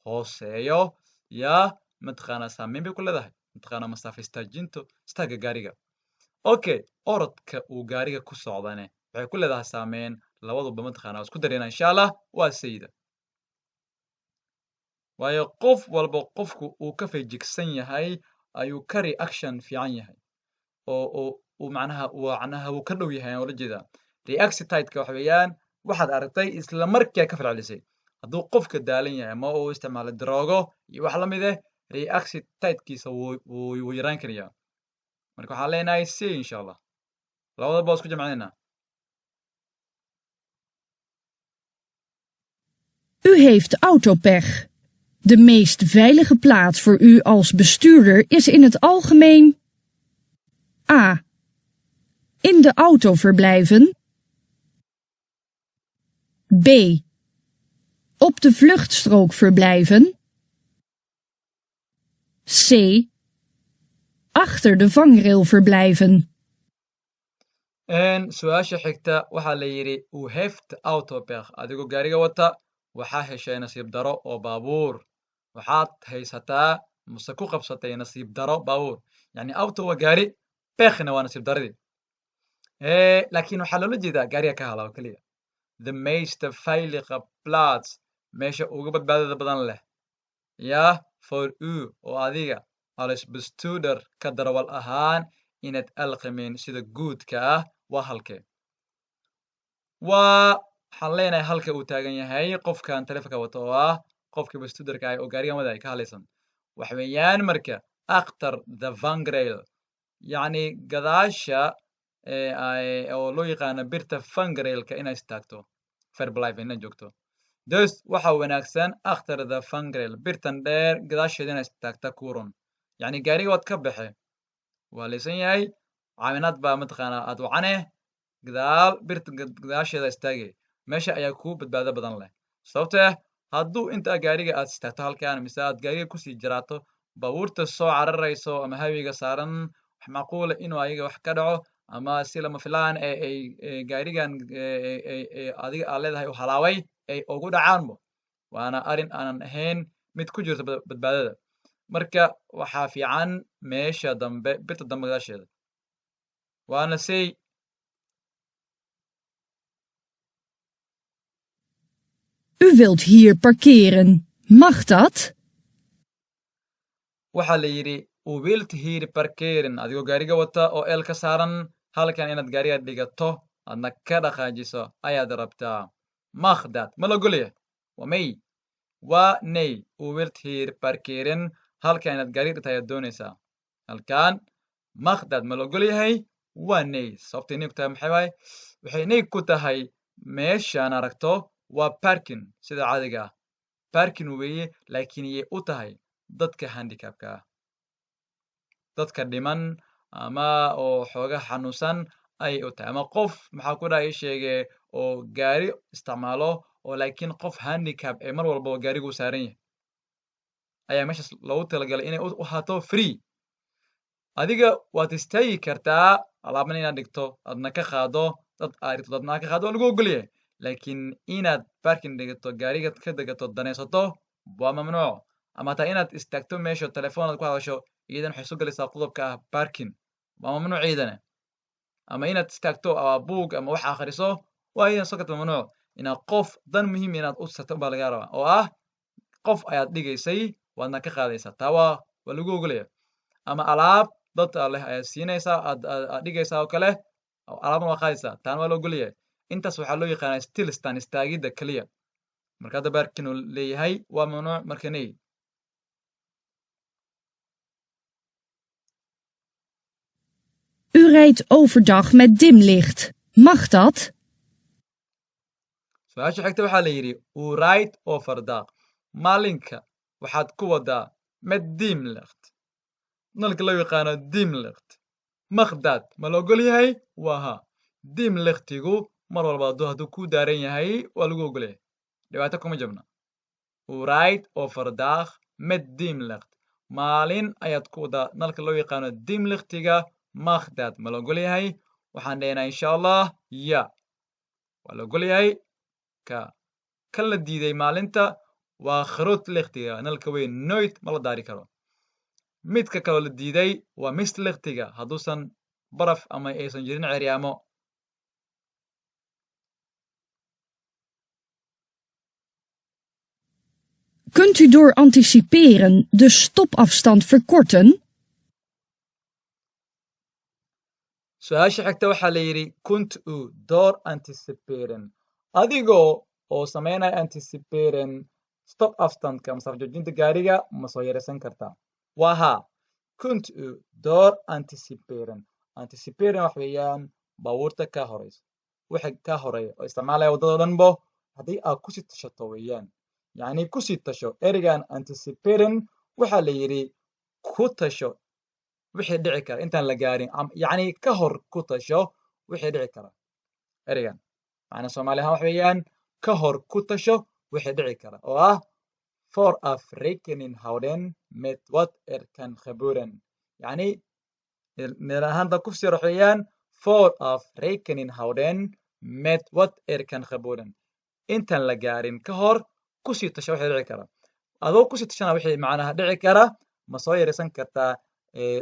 hooseeyo mataqaanaa saameyn bay ku leedahay mataqaanaa masaafa istaajinto istaaga gaariga. okay orodka uu gaariga ku socdane waxay ku leedahay saameyn labaduba mataqaanaa waan isku dareynaa insha allah waa sayda. waayo qof walba qofku uu ka feejigsan yahay ayuu ka reaction fiican yahay oo macnaha wuu ka dhow yahay oo la jeedaa. reactitide-ka waxa weeyaan waxaad aragtay isla markaa ka falcelisay. hadduu qofka daalan yahay ama uu isticmaalo daroogo iyo wax la mid reactitide-kiisa wuu yaraan karayaa. marka waxaan leenahay c insha allah labadaba waa isku jamcinaynaa. U heeft autopech. De meest veilige plaats voor u als bestuurder is in het algemeen A. In de auto verblijven. B. Op de vluchtstrook verblijven. C. Achter de vangrail verblijven. su-aasha xigta waxaa la yidhi u heeft autopech adigoo gaariga wata waxaa heshay nasiib daro oo baabuur. waxaad haysataa mase ku qabsatay nasiib daro baabuur. yani auto waa gaari pechna waa nasiib daradii. laakiin waxaa loola jeedaa gaariga ka halaawo keliya. the meeste veilige plaats meesha ugu badbaadada badan leh for u oo adiga als bestuurder ka darawal ahaan inaad alqamin sida guudka ah waa halkee. waxaan leenahay halka uu taagan yahay qofkan taleefonka wato oo ah qofka bestuurderka ah oo gaarigan wadaya ka halaysan. waxa weeyaan marka akhtar the vangrail yani gadaasha oo loo yaqaano birta vangrailka inay istaagto. Verbleiben inaad joogto. Dus waxa wanaagsan akhtar the fangrel birtan dheer gadaasheeda inaad istaagta kuron. Yacni gaariga waad ka baxee. Waa laysan yahay. Caawinaad baa mataqaanaa aad wacane. Gadaal birta gadaasheeda istaagay. Meesha ayaa kuu badbaado badan leh. Sababtoo ah hadduu inta gaariga aad istaagto halkaan mise aad gaariga kusii jaraato baabuurta soo cararayso ama hawiga saaran wax macquul ah inuu ayaga wax ka dhaco ama si lama filaan gaarigan adiga aad leedahay u halaaway ay ugu dhacaanbo waana arrin aanan ahayn mid ku jirto badbaadada marka waxaa fiican meesha dambe birta dambe gadaasheeda waana say U wilt hier parkeren. Mag dat? waxaa la yidhi u wilt hier parkeren adigoo gaariga wata oo eel ka saaran halkan inaad gaariga dhigato aadna ka dhaqaajiso ayaad rabtaa magdad ma la ogolyahay waa may waa nay u wilt hier parkeren halkan inaad gaariga dhigta ayaad doonaysaa halkan magdad ma la ogolyahay waa nay sababtay nay ku tahay maxay waaye waxay nay ku tahay meeshaan aragto waa parking sida caadiga ah parking weeye laakiin iyay u tahay dadka handicapka ah dadka dhiman ama oo xooga xanuunsan ayay u tahay ama qof maxaa ku dhahay sheege oo gaari isticmaalo oo laakiin qof handicap ee mar walba gaarigu saaran yahay ayaa meeshaas loogu talagalay inay u ahaato free adiga waad istaagi kartaa alaabna inaad dhigto adna ka qaado dad aad dhigto dadna ka qaado waa lagu ogol yahay laakiin inaad parking dhigato gaariga ka degato danaysato waa mamnuuc ama taa inaad istaagto meesha telefoonad ku hadasho iidan waxay soo galaysaa qodobka ah parking waa mamnuuc iidana ama inaad istaagto buug ama wax akhriso waa iidan soo karta mamnuuc inaad qof dan muhiim inaad u sarto baa laga rabaa oo ah qof ayaad dhigaysay waadna ka qaadaysaa taa waa lagu ogolaya ama alaab dad leh ayaad siinaysaa aad dhigaysaa oo kale alaabna waa qaadaysaa taana waa la ogolyahay intaas waxaa loo yaqaanaa still stand istaagidda keliya marka hadda parking uu leeyahay waa mamnuuc marka nay U rijdt overdag met dimlicht. Mag dat? su-aasha xigta waxaa la yidhi u ride overdag maalinka waxaad ku wadaa met dimlicht nalka loo yaqaano dimlicht magdad ma la ogol yahay waa ha dimlichtigu mar walba hadduu ku daaran yahay waa lagu ogol yahay dhibaato kuma jabna u ride overdag met dimlicht maalin ayaad ku wadaa nalka loo yaqaano dimlichtiga magdad ma la ogol yahay waxaan dhahaynaa insha allah ya waa la ogol yahay kan la diiday maalinta waa kharood likhtiga nalka weyn noyd ma la daari karo midka kaloo la diiday waa mist likhtiga hadduusan baraf ama aysan jirin ceryaamo Kunt u door anticiperen de stopafstand verkorten? su-aasha xigta waxaa la yidhi kunt u door anticiperen adigoo oo samaynaya anticiperen stop afstandka ama safjoojinta gaariga ma soo yaraysan kartaa waa haa kunt u door anticiperen anticiperen wax weeyaan baabuurta ka horeysa waxa ka horeeya oo isticmaalaya waddada dhanbo haddii aad kusii tashato weeyaan yacni kusii tasho ereygan anticiperen waxaa la yidhi ku tasho wixii dhici kara intaan la gaarin yacni ka hor ku tasho wixii dhici kara ereygan macna soomaali ahaan wax weeyaan ka hor ku tasho wixii dhici kara oo ah vooraf rekening houden met wat kan gebeuren yacni meel ahaanta ku sii waxweeyaan vooraf rekening houden met wat kan gebeuren intaan la gaarin ka hor kusii tasho wixii dhici kara adoo kusii tashana wixii macnaha dhici kara ma soo yaraysan kartaa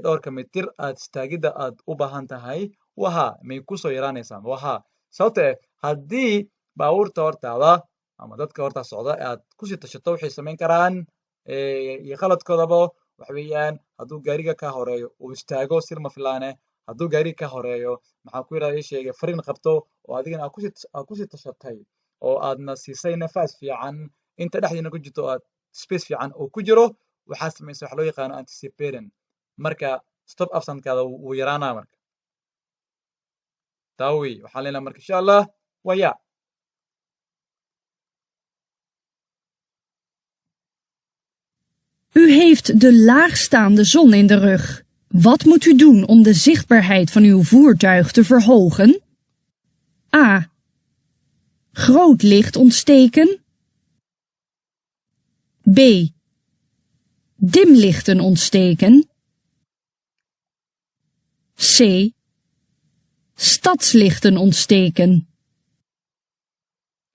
dhowrka mitir aad istaagidda aad u baahan tahay waha may ku soo yaraanaysaa waha sababtoo haddii baabuurta hortaada ama dadka hortaa socda aad kusii tashato waxay samayn karaan iyo qaladkoodaba waxa weeyaan hadduu gaariga ka horeeyo uu istaago sir ma filaane hadduu gaariga ka horeeyo maxaa ku yidhahda ii sheegay fariin qabto oo adigana aad kusii tashatay oo aadna siisay nafaas fiican inta dhexdiina ku jirto aad space fiican oo ku jiro waxaa samaysa waxa loo yaqaano anticiperen marka stop absentkaada wuu yaraanaa marka taa wey waxaan leenahay marka insha allah waa ya U heeft de laagstaande zon in de rug. Wat moet u doen om de zichtbaarheid van uw voertuig te verhogen? A. Groot licht ontsteken. B. Dimlichten ontsteken. C. Stadslichten ontsteken.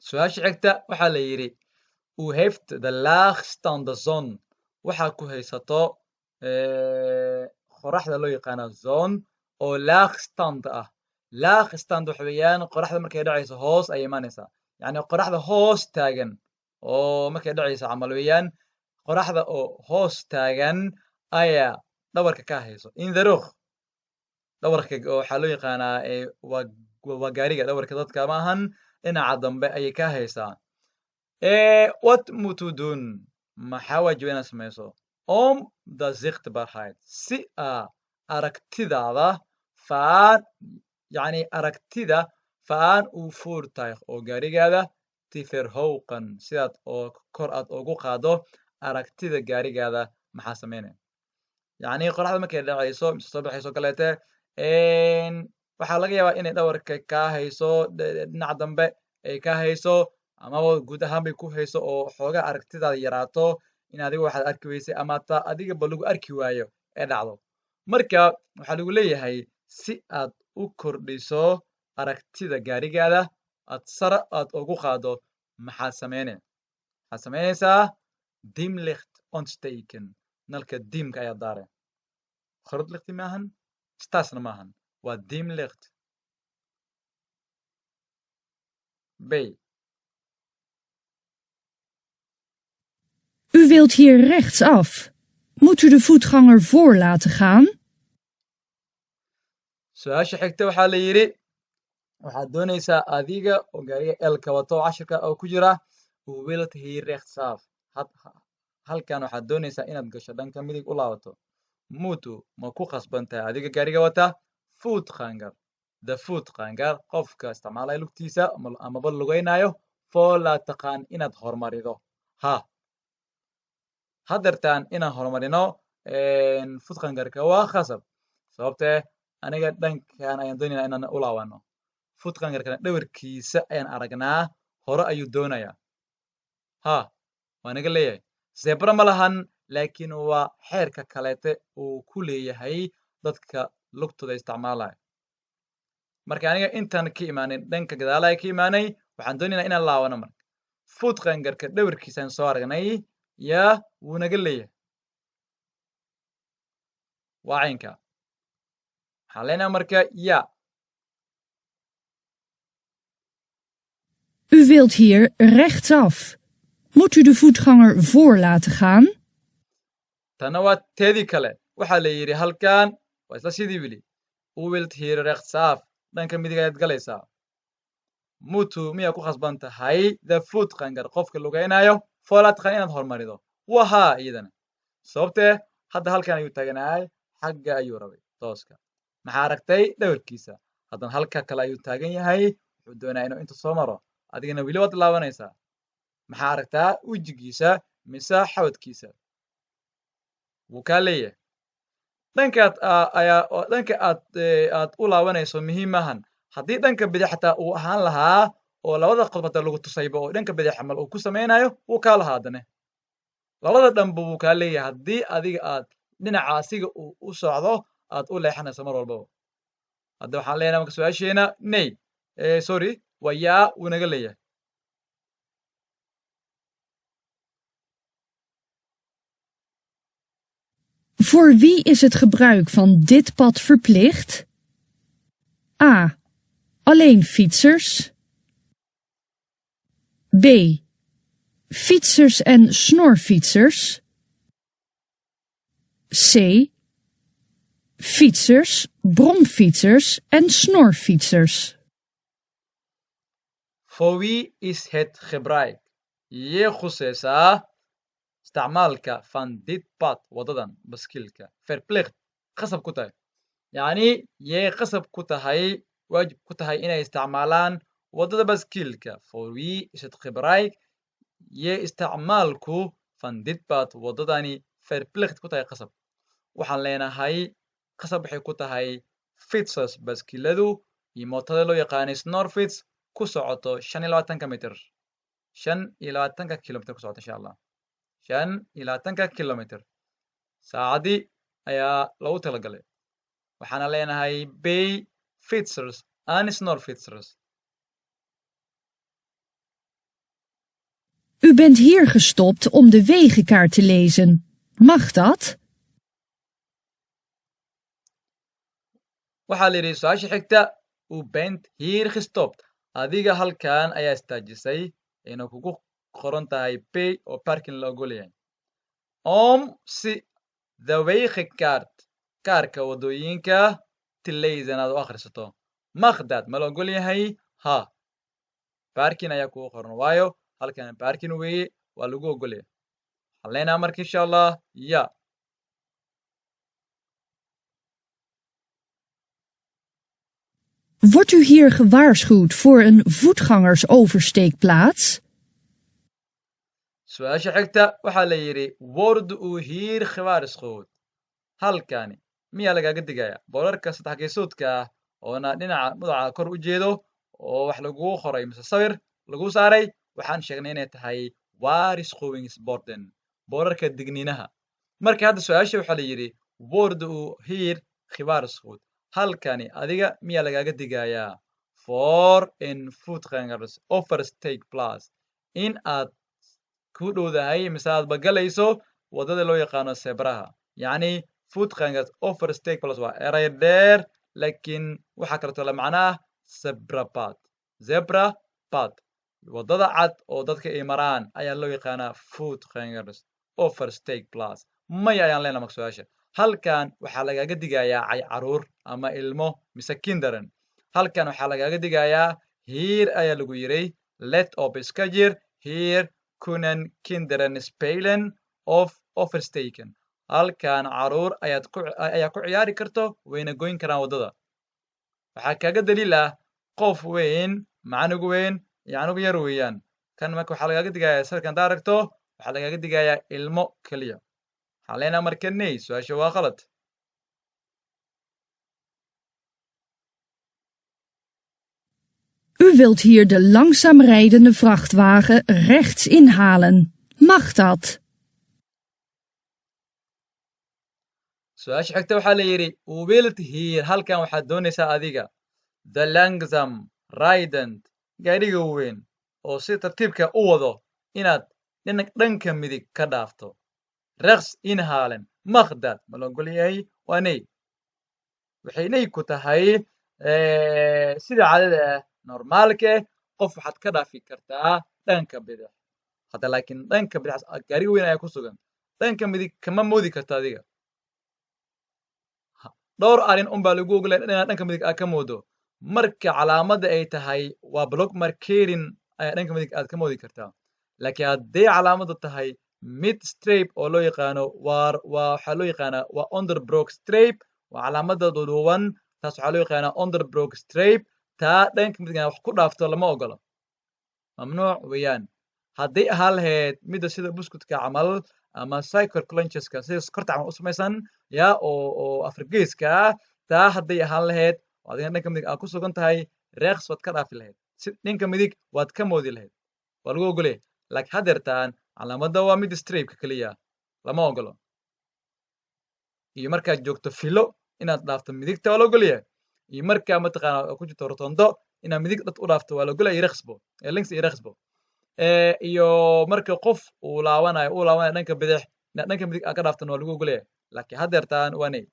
su-aasha xigta waxaa la yidhi u heeft de laagstaande zon waxaa ku haysato qoraxda loo yaqaana zon oo laagstand ah laagstand waxa weeyaan qoraxda markay dhacayso hoos ayay imaanaysaa yacni qoraxda hoos taagan oo markay dhacayso camal weeyaan qoraxda oo hoos taagan ayaa dhabarka ka hayso in the rug dhabarka waxaa loo yaqaanaa waa gaariga dhabarka dadka ma ahan dhinaca dambe ayay ka haysaa what moet u doen maxaa waajiba inaad samayso om de zichtbaarheid si aragtidaada van yacni aragtida van uw voertuig oo gaarigaada te verhogen sidaad oo kor aad ugu qaado aragtida gaarigaada maxaa samaynaya yacni qoraxda markay dhacayso mise soo baxayso kaleete waxaa laga yaabaa inay dhabarka kaa hayso dhinaca dambe ay ka hayso amaba guud ahaan bay ku hayso oo xoogaa aragtidaada yaraato in adiga waxaad arki weysay ama taa adigaba lagu arki waayo ee dhacdo marka waxaa lagu leeyahay si aad u kordhiso aragtida gaarigaada aad sare aad ugu qaado maxaad samaynaysaa dimlicht ontsteken nalka diimka ayaa daare grootlichti maahan staasna maahan waa dimlicht b U wilt hier rechtsaf. Moet u de voetganger voor laten gaan? su-aasha xigta waxaa la yidhi waxaad doonaysaa adiga oo gaariga elka wato cashirka oo ku jira u wilt hier rechtsaf halkan waxaad doonaysaa inaad gasho dhanka midig u laabato mutu ma ku khasban tahay adiga gaariga wata voetganger de voetganger qofka isticmaalaya lugtiisa amaba lugaynayo foo laa taqaan inaad hormarido ha haddartaan inaan horumarino voetgangerka waa khasab sababtee aniga dhankan ayaan doonaynaa inaan u laabano voetgangerkana dhawarkiisa ayaan aragnaa hore ayuu doonayaa ha waa naga leeyahay zebra ma lahan laakiin waa xeerka kaleete uu ku leeyahay dadka lugtooda isticmaalaya marka aniga intaan ka imaanin dhanka gadaalaya ka imaanay waxaan doonaynaa inaan laabano marka voetgangerka dhawarkiisaan soo aragnay yaa wuu naga leeyahay waa caynka waxaan leenahay marka ya U wilt hier rechtsaf. Moet u de voetganger voor laten gaan? tana waa teedii kale waxaa la yidhi halkan waa isla sidii wili u wilt hier rechtsaf dhanka midig ayaad galaysaa mutu miyaa ku khasban tahay the voetganger qofka lugaynayo foolaataqan inaad hormarido wahaa iyadana sababtee hadda halkan ayuu taaganahay xagga ayuu rabay tooska maxaa aragtay dhawarkiisa haddana halka kale ayuu taagan yahay wuxuu doonaya inuu inta soo maro adigana weli waad laabanaysaa maxaa aragtaa wejigiisa mise xawadkiisa wuu kaa leeyahay dhanka aad u laabanayso muhiim maahan haddii dhanka bidix xataa uu ahaan lahaa oo labada qodob hataa lagu tusayba oo dhanka bidix camal uu ku samaynayo wuu kaa lahaa haddane labada dhanba wuu kaa leeyahay haddii adiga aad dhinaca asiga uu u socdo aad u leexanayso mar walbaba hadda waxaan leenahay marka su-aasheena ney sorry waa yaa wuu naga leeyahay Voor wie is het gebruik van dit pad verplicht? A. Alleen fietsers. B. Fietsers en snorfietsers. C. Fietsers, bromfietsers en snorfietsers. Voor wie is het gebruik? Yee khusaysaa isticmaalka van dit pad wadadan baskiilka verplicht qasab ku tahay yacni yee qasab ku tahay waajib ku tahay inay isticmaalaan wadada baskiilka for wie is het gebruik yee isticmaalku van dit pad wadadani verplicht ku tahay qasab waxaan leenahay qasab waxay ku tahay fitzos baskiladu iyo mootada loo yaqaanay snorfits ku socoto 25 mitir 25 kilomitir ku socoto insha allah 25 kilomitir saacadii ayaa lagu talagalay waxaana leenahay bay fitzers and snorfitzers. U bent hier gestopt om de wegenkaart te lezen. Mag dat? waxaa la yidhi su-aasha xigta u bent hier gestopt adiga halkan ayaa istaajisay ayna kugu qoran tahay pay oo parking la ogol yahay om si the wegenkaart kaarka wadooyinka tilaysan aad u akhrisato maqdad ma la ogol yahay ha parking ayaa kugu qoran waayo halkan parking weeye waa lagu ogol yahay waxaan leenahay marka insha allah ya Wordt u hier gewaarschuwd voor een voetgangersoversteekplaats? su-aasha xigta waxaa la yidhi word uu hier gewaarschuwd halkani miyaa lagaaga digaya boorarka saddex geesoodka ah oona dhinaca madaxa kor u jeedo oo wax lagugu qoray mise sawir lagu saaray waxaan sheegnay inay tahay waarischuwingsborden boorarka digniinaha marka hadda su-aasha waxaa la yidhi word uu hier gewaarschuwd halkani adiga miyaa lagaaga digayaa for in voetgangers overstake plus in aad ku dhowdahay mise aad bagalayso waddada loo yaqaano sebraha yacni voetgangers overstake plus waa eray dheer laakiin waxaa kaleeto la macnaa zebra pad waddada cad oo dadka ay maraan ayaa loo yaqaanaa voetgangers overstake plus maya ayaan leenahay marka su-aasha halkan waxaa lagaaga digayaa caruur ama ilmo mise kinderen halkan waxaa lagaaga digayaa hier ayaa lagu yiray let op iska jir hier kunnen kinderen spelen of oversteken halkan caruur ayaa ku ciyaari karto wayna goyn karaan waddada waxaa kaaga daliil ah qof weyn macnug weyn iyo canug yar weeyaan kan marka waxaa lagaaga digayaa sawirkan hadaa aragto waxaa lagaaga digayaa ilmo keliya waxaan leenahay marka ney su-aasha waa qalad U wilt hier de langzaam rijdende vrachtwagen rechts inhalen. Mag dat? su-aasha xigta waxaa la yidhi u wilt hier halkan waxaad doonaysaa adiga the langzam rident gaadhiga weyn oo si tartiibka u wado inaad dhanka midig ka dhaafto rechts inhalen maqdad ma la ogol yahay waa ney waxay ney ku tahay sida caadada ah normaalka qof waxaad ka dhaafi kartaa dhanka bidix hadda laakiin dhanka bidix gaariga weyn ayaa ku sugan dhanka midig kama moodi karto adiga dhowr arrin unbaa lagu ogolay inaad dhanka midig aad ka moodo marka calaamadda ay tahay waa block markerin ayaa dhanka midig aad ka moodi kartaa laakiin hadday calaamaddu tahay mid strape oo loo yaqaano waxaa loo yaqaanaa waa underbrook strape waa calaamadda duduuban taas waxaa loo yaqaanaa underbrook strape taa dhanka midig wax ku dhaafto lama ogolo mamnuuc weeyaan hadday ahaan lahayd midda sida buskutka camal ama cycle cluncheska sida korta camal u samaysan yaa oo afrigeeska ah taa hadday ahaan lahayd oo adigana dhanka midig aad ku sugan tahay reeks waad ka dhaafi lahayd si dhanka midig waad ka moodi lahayd waa lagu ogolyahay laakiin haddeertaan calaamadda waa mid strapeka keliya lama ogolo iyo markaad joogto filo inaad dhaafto midigta waa la ogolyahay iyo markaa mataqaana ku jirto rotondo inaad midig dad u dhaafto waa la ogolyahay reksbo links iyo reksbo iyo marka qof uu laabanayo dhanka bidix inaad dhanka midig aad ka dhaaftana waa lagu ogolyahay laakiin haddeertaan waa ney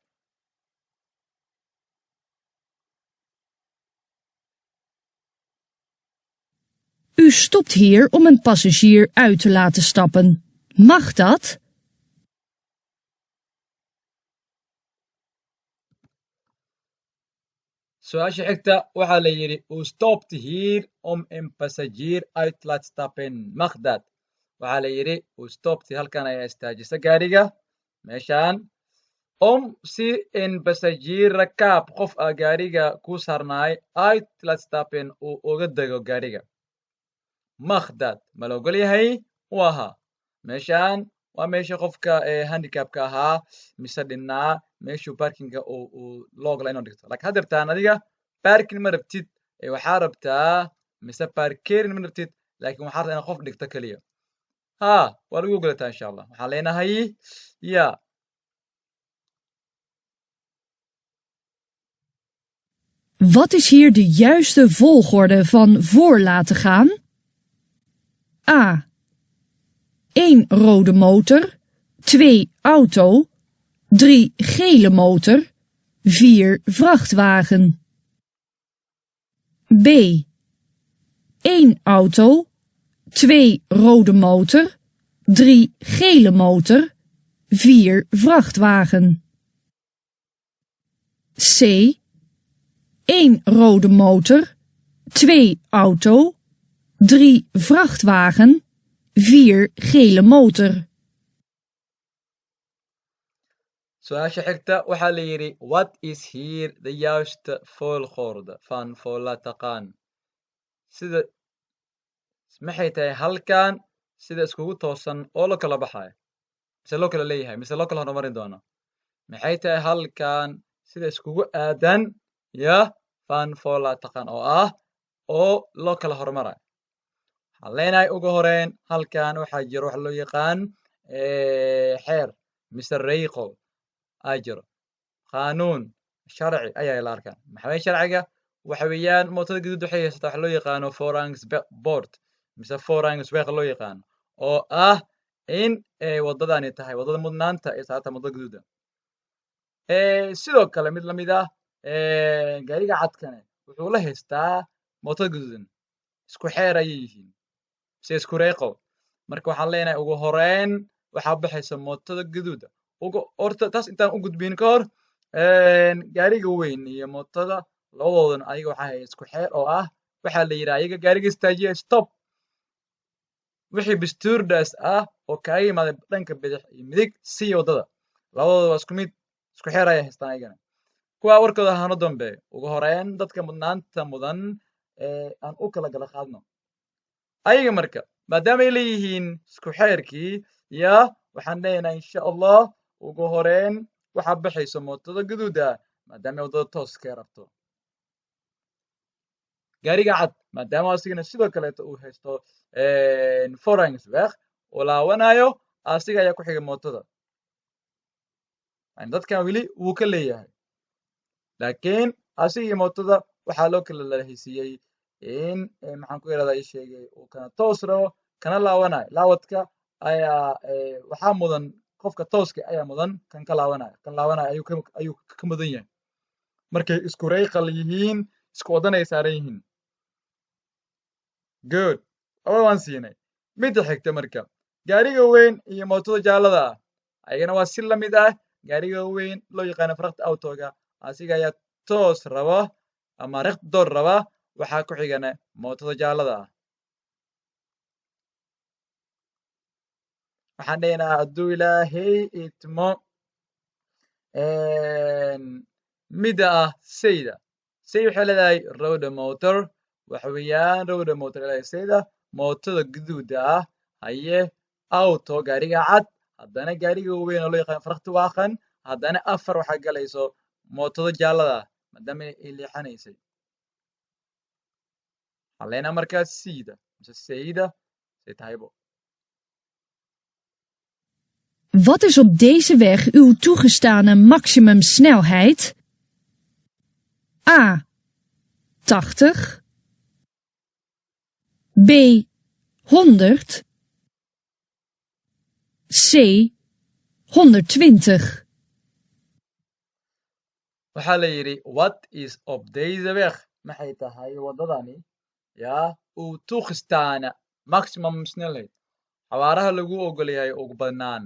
U stopt hier om een passagier uit te laten stappen. Mag dat? su-aasha xigta waxaa la yidhi u stopt hier om een passagier uit laat stappen mag dat waxaa la yidhi u stopt halkan ayaa istaajisa gaariga meeshaan om si een passagier rakaab qof ah gaariga ku saarnaay uit laat stappen uu uga dego gaariga maqdad ma la ogol yahay u ahaa meeshaan waa meesha qofka handicapka ahaa mise dhinnaa meeshuu parkinga uu loogala inuu dhigto laakiin haddeertaan adiga parking ma rabtid waxaa rabtaa mise parkerin ma rabtid laakiin waxaa rabtaa inaad qof dhigto keliya waa lagu ogolataa insha allah waxaan leenahay ya Wat is hier de juiste volgorde van voor laten gaan? A. 1 rode motor, 2 auto, 3 gele motor, 4 vrachtwagen. B. 1 auto, 2 rode motor, 3 gele motor, 4 vrachtwagen. C. 1 rode motor, 2 auto, 3 vrachtwagen, 4 gele motor. su-aasha xigta waxaa la yidhi what is here the juiste volgorde van voor laten gaan sida maxay tahay halkan sida iskugu toosan oo la kala baxayo mise loo kala leeyahay mise loo kala horumarin doono maxay tahay halkan sida iskugu aadan van voor laten gaan oo loo kala horumarayo waxaan leenahay ugu horeyn halkan waxaa jiro wax loo yaqaan xeer mise regel jiro qaanuun sharci ayaa la arkaa maxaa sharciga waxa weeyaan mootada guduud waxay haysataa wax loo yaqaano voorrangsbord mise voorrangsweg loo yaqaano oo in wadadani tahay wadada mudnaanta ee saarta wadada guduuda sidoo kale mid lamid gaariga cadkane wuxuu la haystaa mootada guduudan isku xeer ayay yihiin mise isku reeqo marka waxaan leenahay ugu horeyn waxaa baxaysa mootada guduuda horta taas intaan u gudbin ka hor gaariga weyn iyo mootada labadoodan ayaga waxaa haya isku xeer oo waxaa la yidhaha ayaga gaariga istaajiya stop wixii bestuurdaas oo kaaga yimaada dhanka bidix iyo midig sii wadada labadooda waa isku mid isku xeer ayay haystaan ayagana kuwa warkooda hano dambe ugu horeyn dadka mudnaanta mudan aan u kala gala qaadno ayaga marka maadaama ay leeyihiin isku xeerkii waxaan leenahay insha allah ugu horeyn waxaa baxayso mootada guduuda maadaama wadada tooskee rabto gaariga cad maadaama asigana sidoo kaleeto uu haysto voorrangsweg uu laawanayo asiga ayaa ku xiga mootada dadkan weli wuu ka leeyahay laakiin asiga iyo mootada waxaa loo kala lahaysiiyey in maxaan ku yidhahdaa ii sheegay uu kana toos rabo kana laawanayo laawadka ayaa waxaa mudan qofka tooska ayaa mudan kan laawanaya ayuu ka mudan yahay markay isku reyqal yihiin isku wadan ay saaran yihiin good waan siinay midda xigta marka gaariga weyn iyo mootada jaallada ayagana waa si lamid gaariga weyn loo yaqaano faraqta autoga asiga ayaa toos raba ama reqt door raba waxaa ku xigana mootada jaallada waxaan dhehnaa hadduu ilaahay idmo midda sayda waxay leedahay rowda motor waxa weeyaan rowda motor leedahay sayda mootada guduuda haye auto gaariga cad haddana gaariga weyn oo loo yaqaan faraqti waaqan haddana afar waxaa galayso mootada jaallada maadaama ay leexanaysay waxaan leenaa markaas siida mise sayda say tahaybo Wat is op deze weg uw toegestane maximumsnelheid? A. 80 B. 100 C. 120 waxaa la yidhi what is op deze weg maxay tahay wadadani uu toegestane maximum snelheid xawaaraha lagu ogol yahay ugu badnaan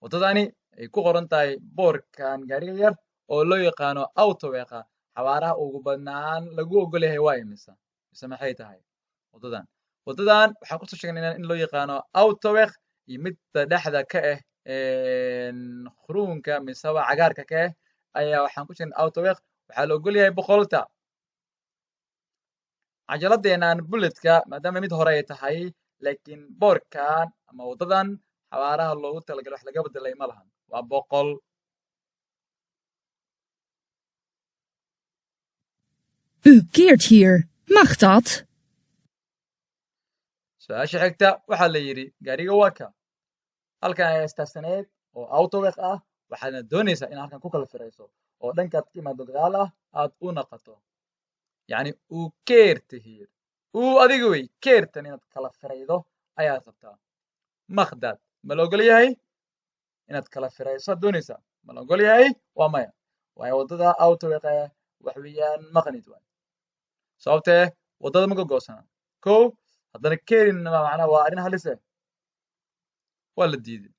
wadadani ay ku qoran tahay boorkan gaariga yar oo loo yaqaano autoweqa xawaaraha ugu badnaan lagu ogol yahay waa mise maxay tahay wadadan waxaan kusoo sheegnay in loo yaqaano autoweq iyo midda dhexda ka khuruunka mise waa cagaarka ka ayaa waxaan ku sheegnay autoweq waxaa la ogol yahay 100ta cajaladeenan bulletka maadaama mid hore ay tahay laakiin boorkan ama waddadan xawaaraha loogu talagalay wax laga bedelay ma lahan waa 100. U keert hier. Mag dat? su-aasha xigta waxaa la yidhi gaariga waa ka halkan ayaa istaagsaneed oo autoweg ah waxaadna doonaysaa in halkan ku kala firayso oo dhankaad ka imaado gadaal ah aad u naqato yacni uu keerta hier uu adiga wey keertan inaad kala firaydo ayaad rabtaa makhdad ma la ogol yahay inaad kala firayso aad doonaysaa ma la ogol yahay waa maya waayo waddada autoweg wax weeyaan maqnid waay sababtee waddada ma gogoosana kow haddana kerin macnaa waa arrin halis eh waa la diiday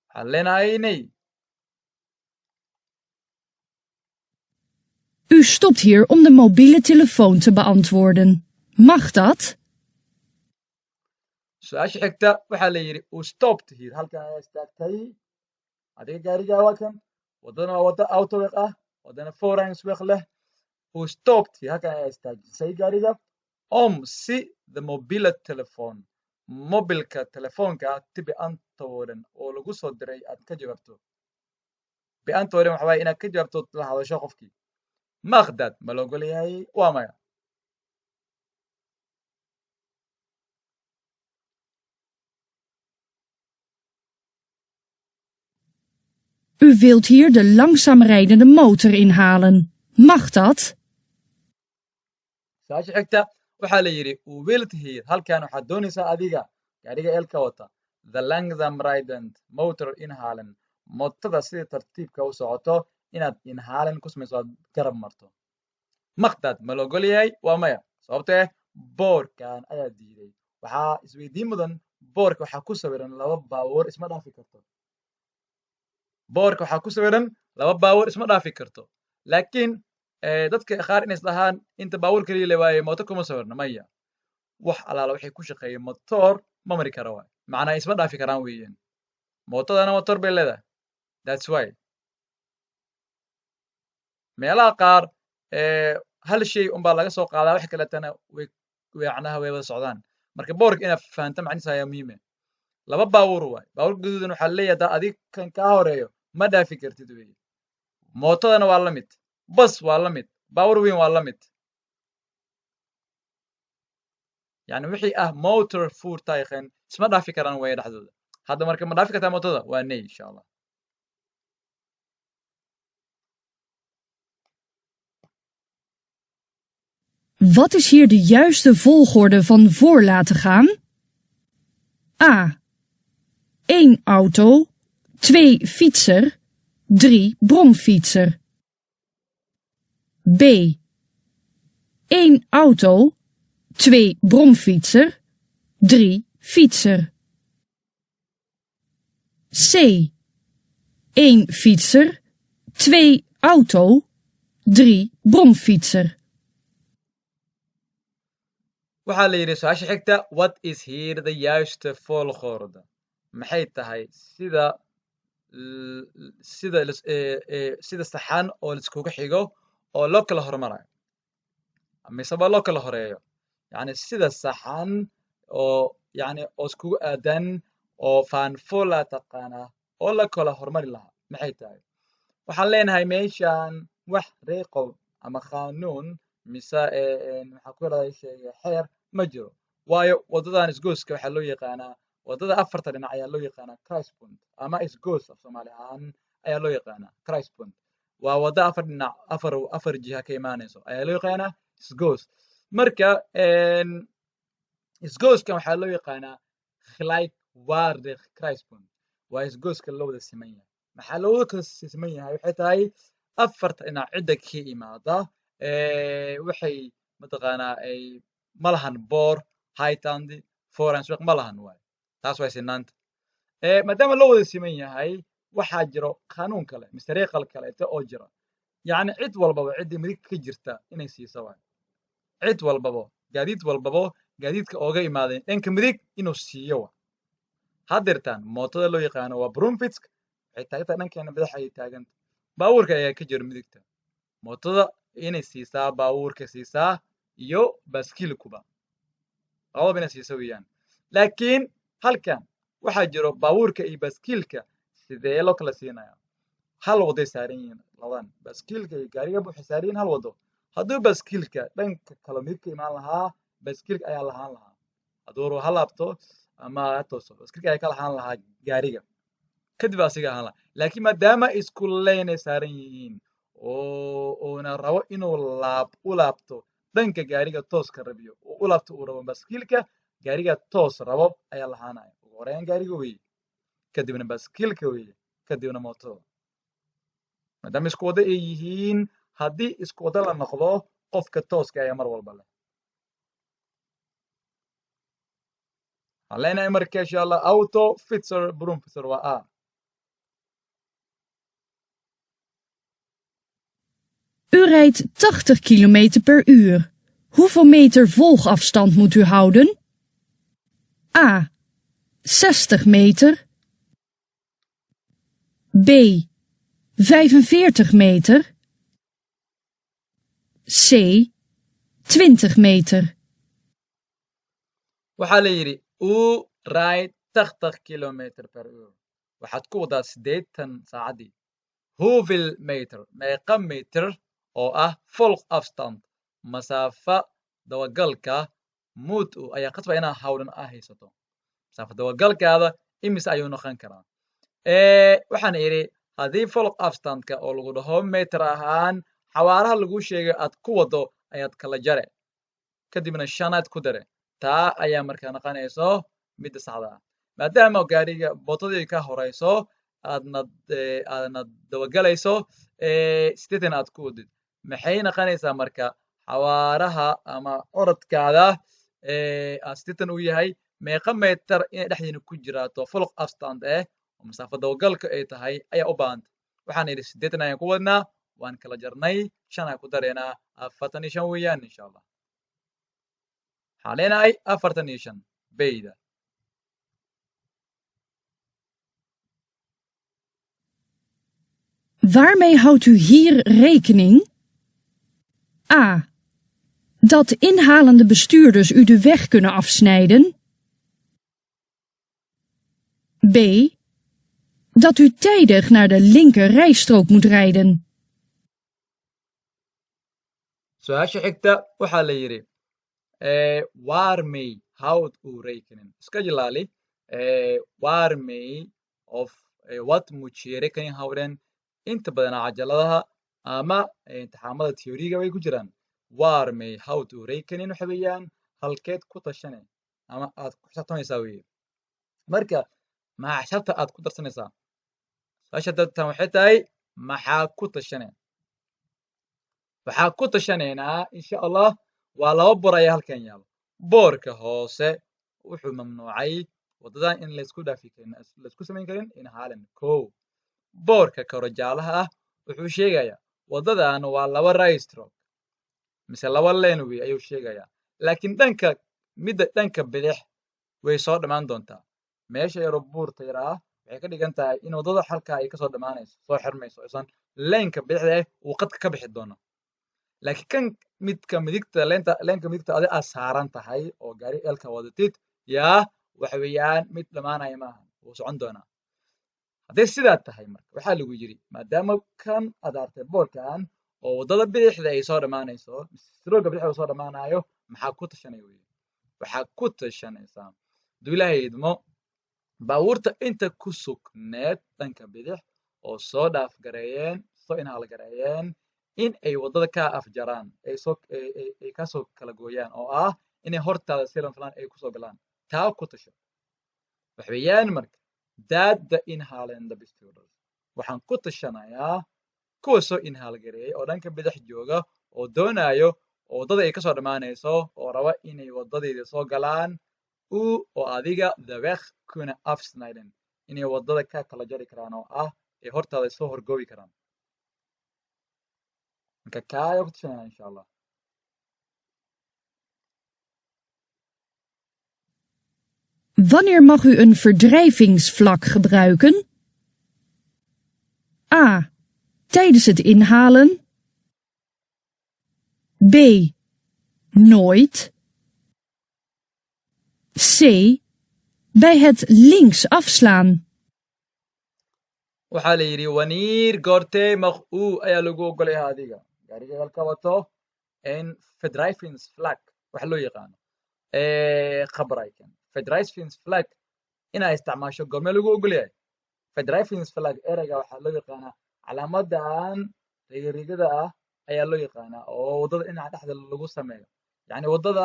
waxaan leenahay nay U stopt hier om de mobiele telefoon te beantwoorden. Mag dat? su-aasha xigta waxaa la yidhi uu stopt here halkan ayaa istaagtay adiga gaarigaa waa kan waddadana waa waddo autoweg ah waddana foransweg leh uu stopt here halkan ayaa istaajisay gaariga om si the mobile telephone mobilka telefoonka ti beantwoorden oo lagu soo diray aad ka jawaabto beantwoorden waxa waaye inaad ka jawaabto la hadasho qofkii makhdad ma la ogol yahay waa maya U wilt hier de langzaam rijdende motor inhalen. Mag dat? su-aasha xigta waxaa la yidhi uu wilt here halkan waxaad doonaysaa adiga gaariga eelka wata the langzam rident motor inhalen mootada sida tartiibka u socoto inaad inhalen ku samayso aad garab marto makhdad ma la ogol yahay waa maya sababtee boorkan ayaa diiday waxaa isweydiin mudan boorka waxaa ku sawiran laba baabuur isma dhaafi karto boorka waxaa ku sawiran laba baabuur isma dhaafi karto laakiin dadka qaar inays dhahaan inta baabuur kaliya le waaye mooto kuma sawirna maya wax alaala waxay ku shaqeeyeen motor ma mari kara waay macnaa isma dhaafi karaan weeyaan mootadana motor bay leedahay that's why meelaha qaar hal shay unbaa laga soo qaadaa wax kaleetana macnaha way wada socdaan marka boorka inaad fahamta macnihiisa ayaa muhiim laba baabuur waay baabuur gaduudan waxaa leeyahay haddaa adig kan kaa horeeyo ma dhaafi kartid weeye mootadana waa la mid bas waa la mid baabuur weyn waa la mid yani wixii ah motor voertuigen isma dhaafi karaan weeye dhexdooda hadda marka ma dhaafi kartaa mootada waa nay insha allah Wat is hier de juiste volgorde van voor laten gaan? A. 1 auto, 2 fietser, 3 bromfietser. B. 1 auto, 2 bromfietser, 3 fietser. C. 1 fietser, 2 auto, 3 bromfietser. waxaa la yidhi su-aasha xigta what is here the juiste volgorde maxay tahay sida saxan oo laiskuga xigo oo loo kala hormarayo miseba loo kala horeeyo yani sida saxan oo yani oo iskugu aadan oo faanfola taqaana oo la kala hormari lahaa maxay tahay waxaan leenahay meeshan wax reeqow ama qaanuun mise maxaa ku yaraday sheegay xeer ma jiro waayo waddadan isgooska waxaa loo yaqaanaa waddada afarta dhinac ayaa loo yaqaanaa christpoint ama isgoos af soomaali ahaan ayaa loo yaqaanaa christpoint waa wadda afar dhinac afar jiha ka imaanayso ayaa loo yaqaanaa isgoos marka isgooskan waxaa loo yaqaanaa gelijkwaardig christpoint waa isgooska loo wada siman yahay maxaa loo wada siman yahay waxay tahay afarta dhinac cidda ka imaada waxay mataqaanaa ay ma lahan boor hightandi foransweg ma lahan waay taas way sinaanta maadaama loo wada siman yahay waxaa jiro qanuun kale mise reeqal kaleete oo jira yacni cid walbaba ciddii midig ka jirta inay siiso waay cid walbabo gaadiidka ooga imaadeen dhanka midig inuu siiyo waay haddeertaan mootada loo yaqaano waa bromfitsk waxay taagantahay dhankeena madax ayay taaganta baabuurka ayaa ka jira midigta mootada inay siisaa baabuurka siisaa iyo baaskiilkuba labadaba inay siiso weeyaan laakiin halkan waxaa jiro baabuurka iyo baaskiilka sidee loo kala siinayaa hal waday saaran yihiin labadan baaskiilka iyo gaariga waxay saaran yihiin hal wado hadduu baaskiilka dhanka kala midka imaan lahaa baaskiilka ayaa lahaan lahaa hadduu ha laabto ama ha tooso baaskiilka ayaa ka lahaan lahaa gaariga kadib asiga ahaan lahaa laakiin maadaama isku leynay saaran yihiin oona rabo inuu u laabto dhanka gaariga tooska rabiyo oo u laabto uu rabo baaskiilka gaariga toos rabo ayaa lahaanaya ugu horeyn gaariga weeye kadibna baaskiilka weeye kadibna mootada maadaama isku wada ay yihiin haddii isku wada la noqdo qofka tooska ayaa mar walba leh waxaan leenahay marka insha allah auto fitzer brumfitzer waa a U rijdt 80 km per uur. Hoeveel meter volgafstand moet u houden? A. 60 meter. B. 45 meter. C. 20 meter. waxaa la yidhi u ride 80 kilometer per uur waxaad ku wadaa 80 saacaddii hoeveel meter meeqa meter oo ah volgafstand masaafa dabagalka mood ayaa qasba inaa hawdhan haysato masaafa dabagalkaada imise ayuu noqon karaa waxaan idhi haddii volgafstandka oo lagu dhaho meter ahaan xawaaraha lagu sheegay aad ku wado ayaad kala jare kadibna 5aad ku dare taa ayaa markaa noqonayso midda saxda ah maadaama gaariga bootadii ka horeyso aadna dabagalayso 80 aad ku wadid maxay noqonaysaa marka xawaaraha ama orodkaada 80 uu yahay meeqa meter inay dhexdiina ku jiraato volgafstand oo masaafo dabagalka ay tahay ayaa u baahanta waxaan idhi 80 ayaan ku wadnaa waan kala jarnay 5 ayaan ku dareynaa 45 weeyaan insha allah waxaan leenahay 45 bayda Waarmee houdt u hier rekening? A. Dat inhalende bestuurders u de weg kunnen afsnijden. B. Dat u tijdig naar de linker rijstrook moet rijden. su-aasha xigta waxaa la yidhi waarmee houdt u rekening iska jilaali waarmee of wat moet je rekening houden inta badan cajaladaha ama imtixaamada theoriga way ku jiraan waarmee houdt u rekening waxa weeyaan halkeed ku tashane ama aad ku xisaabtamaysaa weeye marka maxaa xisaabta aad ku darsanaysaa su-aasha dadtan waxay tahay maxaa ku tashane waxaa ku tashanaynaa insha allah waa 2 boor ayaa halkan yaalo boorka hoose wuxuu mamnuucay wadadan in laysku dhaafi karin laysku samayn karin in haalan boorka koro jaalaha ah wuxuu sheegayaa wadadan waa 2 raystroke mise 2 lane ayuu sheegayaa laakiin dhanka bidix way soo dhamaan doontaa meesha yaro buurta yar ah waxay ka dhigan tahay in wadada halkaa ay kasoo dhamaanayso soo xirmayso aysan leenka bidixda uu qadka ka bixi doono laakiin kan midka midigta leenka midigta adi aad saaran tahay oo gaari eelka wadatid yaa waxa weeyaan mid dhamaanaya maaha wuu socon doonaa hadday sidaa tahay marka waxaa lagu yidhi maadaama kan aad artay boorkan oo wadada bidixda ay soo dhamaanayso strooga bidixda soo dhamaanayo maxaa ku tashanaya weeye waxaa ku tashanaysaa hadduu ilaahay idmo baabuurta inta ku sugneed dhanka bidix oo soo dhaaf gareeyeen soo inhaal gareeyeen in ay wadada ka afjaraan ay kasoo kala gooyaan oo ah inay hortaada silan filan ay kusoo galaan taa ku tasho waxa weeyaan marka that the inhalende bestuurders waxaan ku tashanayaa kuwa soo inhaal gareeyay oo dhanka bidix jooga oo doonayo oo wadada ay kasoo dhamaanayso oo raba inay wadadeeda soo galaan oo adiga the weg kunnen afsnijden inay wadada ka kala jari karaan oo ah ay hortaada soo horgoobi karaan marka kaayo ku tashanaya insha allah Wanneer mag u een verdrijvingsvlak gebruiken? A. Tijdens het inhalen. B. Nooit. C. bij het links afslaan? waxaa la yidhi wanneer goortee mag-uu ayaa lagu ogol yahay adiga gaariga halka wato fedrivings flag waxa loo yaqaano khabraykan fedrivings flag inaa isticmaasho goormee lagu ogol yahay fedrivings flag ereyga waxaa loo yaqaanaa calaamadan rigirigada ah ayaa loo yaqaanaa oo waddada dhinaca dhexda lagu sameeyo yacni waddada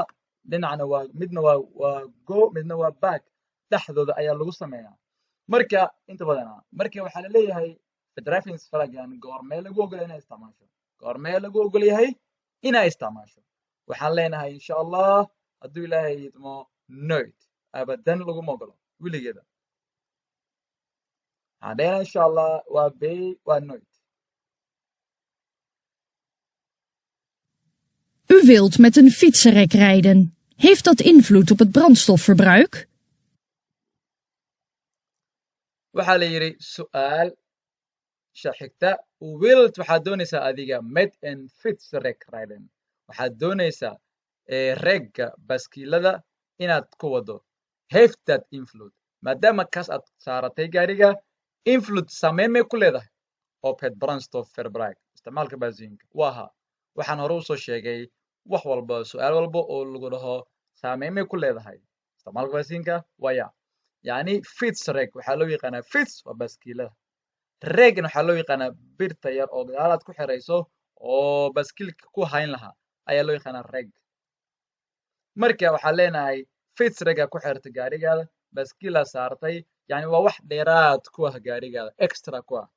dhinacna waa midna waa go midna waa back dhexdooda ayaa lagu sameeyaa marka inta badana marka waxaa la leeyahay fedrivings flagan goormee lagu ogol yahay inaa isticmaasho goormee lagu ogol yahay inaa isticmaasho waxaan leenahay insha allah hadduu ilaahay idmo noid abadan laguma ogolo weligeeda waxaan leenahay insha allah waa bay waa noid U wilt met een fietsenrek rijden. Heeft dat invloed op het brandstofverbruik? waxaa la yidhi su'aal shaxigta wilt waxaad doonaysaa adiga met en fietsrek rijden waxaad doonaysaa regga baskiilada inaad ku wado heeft dat invloed maadaama kaas aad saaratay gaariga invloed saameyn may ku leedahay op het brandstofverbruik isticmaalka baasiinka waa haa waxaan hore usoo sheegay wax walba su'aal walba oo lagu dhaho saameyn may ku leedahay isticmaalka baasiinka waa yaa yacni fietsreg waxaa loo yaqaanaa fiets waa baskiilada regna waxaa loo yaqaanaa birta yar oo gadaalaad ku xirayso oo baskiilka ku hayn lahaa ayaa loo yaqaanaa reg marka waxaan leenahay fietsrega ku xirtay gaarigaada baskiilaa saartay yacni waa wax dheeraad ku ah gaarigaada extra ku ah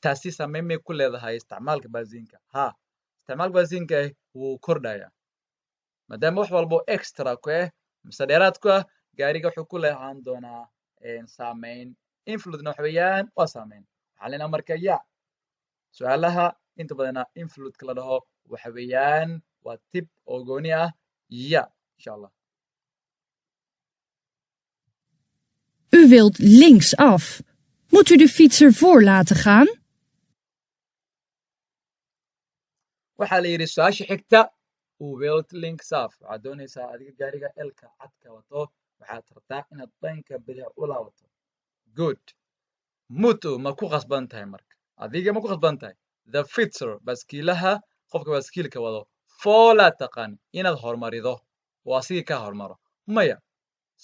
taasi saameyn may ku leedahay isticmaalka baasiinka haa isticmaalka baasiinka wuu kordhayaa maadaama wax walbo extra ku ah mise dheeraad ku ah gaariga wuxuu ku leehaan doonaa saameyn influedna waxa weeyaan waa saameyn waxaan leenahay marka ya su'aalaha inta badana influedka la dhaho waxa weeyaan waa tip oo gooni ah ya insha allah U wilt links af. Moet u de fietser voor laten gaan? waxaa la yidhi su-aasha xigta wilt links af waxaad doonaysaa adiga gaariga elka cadka wato waxaad rabtaa inaad dhanka bidix u laabato good mutu ma ku qasban tahay marka adiga ma ku qasban tahay the fietser baskiilaha qofka baskiilka wado foola taqaan inaad hormarido oo asigii ka hormaro maya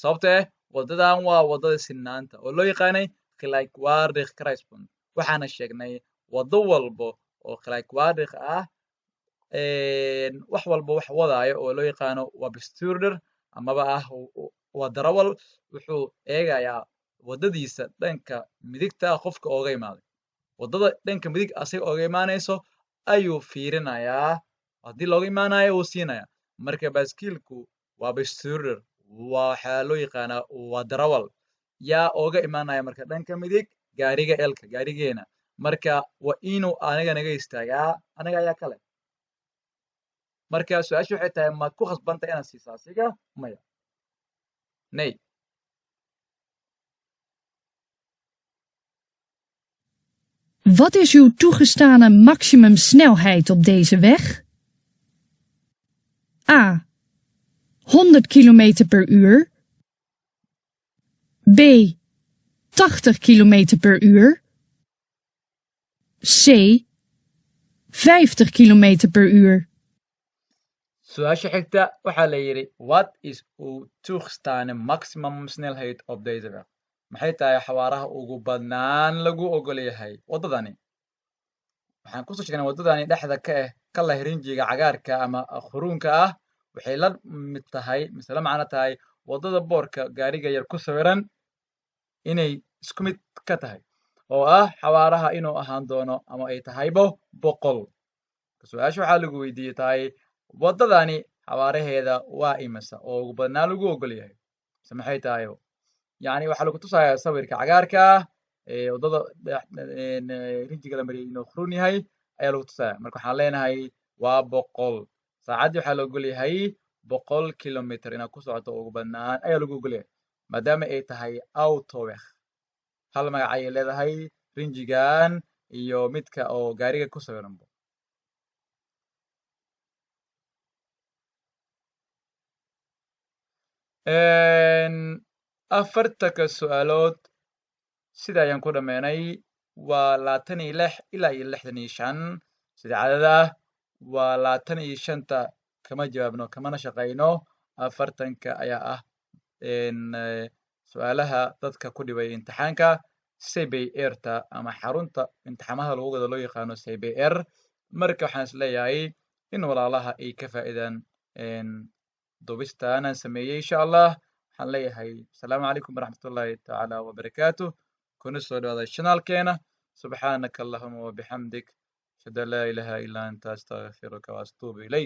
sababta waddadan waa waddada sinaanta oo loo yaqaanay gelijkwaardig kruispunt waxaana sheegnay waddo walbo oo gelijkwaardig ah wax walba wax wadaayo oo loo yaqaano waa bestuurder amaba ah waa darawal wuxuu eegayaa waddadiisa dhanka midigta qofka ooga imaaday waddada dhanka midig asaga ooga imaanayso ayuu fiirinayaa haddii looga imaanayo wuu siinayaa marka baaskiilku waa bestuurder waxaa loo yaqaanaa waa darawal yaa ooga imaanaya marka dhanka midig gaariga elka gaarigeena marka waa inuu aniga naga istaagaa aniga ayaa kale marka su-aasha waxay tahay maad ku khasbanta inaad siiso asiga maya nay Wat is uw toegestane maximumsnelheid op deze weg? A. 100 km per uur. B. 80 km per uur. C. 50 km per uur. su-aasha xigta waxaa la yidhi what is uw toegestane maximumsnelheid op deze weg maxay tahay xawaaraha ugu badnaan lagu ogol yahay waddadani waxaan kusoo sheegnay waddadani dhexda ka leh rinjiga cagaarka ama khuruunka ah waxay la mid tahay mise la macno tahay waddada boorka gaariga yar ku sawiran inay isku mid ka tahay oo ah xawaaraha inuu ahaan doono ama ay tahaybo 100 su-aasha waxaa lagu weydiiyey tahay waddadani xawaaraheeda waa imisa oo ugu badnaan lagu ogol yahay mise maxay tahay yacni waxaa lagu tusayaa sawirka cagaarka ah waddada rinjiga la mariyay inuu khuruun yahay ayaa lagu tusaya marka waxaan leenahay waa 100 saacaddii waxaa la ogol yahay 100 kilomitr inaad ku socoto ugu badnaan ayaa lagu ogol yahay maadaama ay tahay autoweg hal magac ayay leedahay rinjigan iyo midka oo gaariga ku sawiranbo afartanka su'aalood sida ayaan ku dhammaynay waa 26 ilaa iyo 65 sida caadada ah waa 25ta kama jawaabno kamana shaqayno afartanka ayaa ah su'aalaha dadka ku dhibay imtixaanka CBR-ta ama xarunta imtixaamaha lagu wada loo yaqaano CBR marka waxaan isleeyahay in walaalaha ay ka faa'iidaan dubistaan aan sameeyey insha allah waxaan leeyahay asalaamu calaykum waraxmatullaahi tacaala wabarakaatuh kuna soo dhawaada channelkeena subxaanaka allahuma wabixamdik ashhadu an laa ilaaha illaa anta astaghfiruka wa atuubu ilayk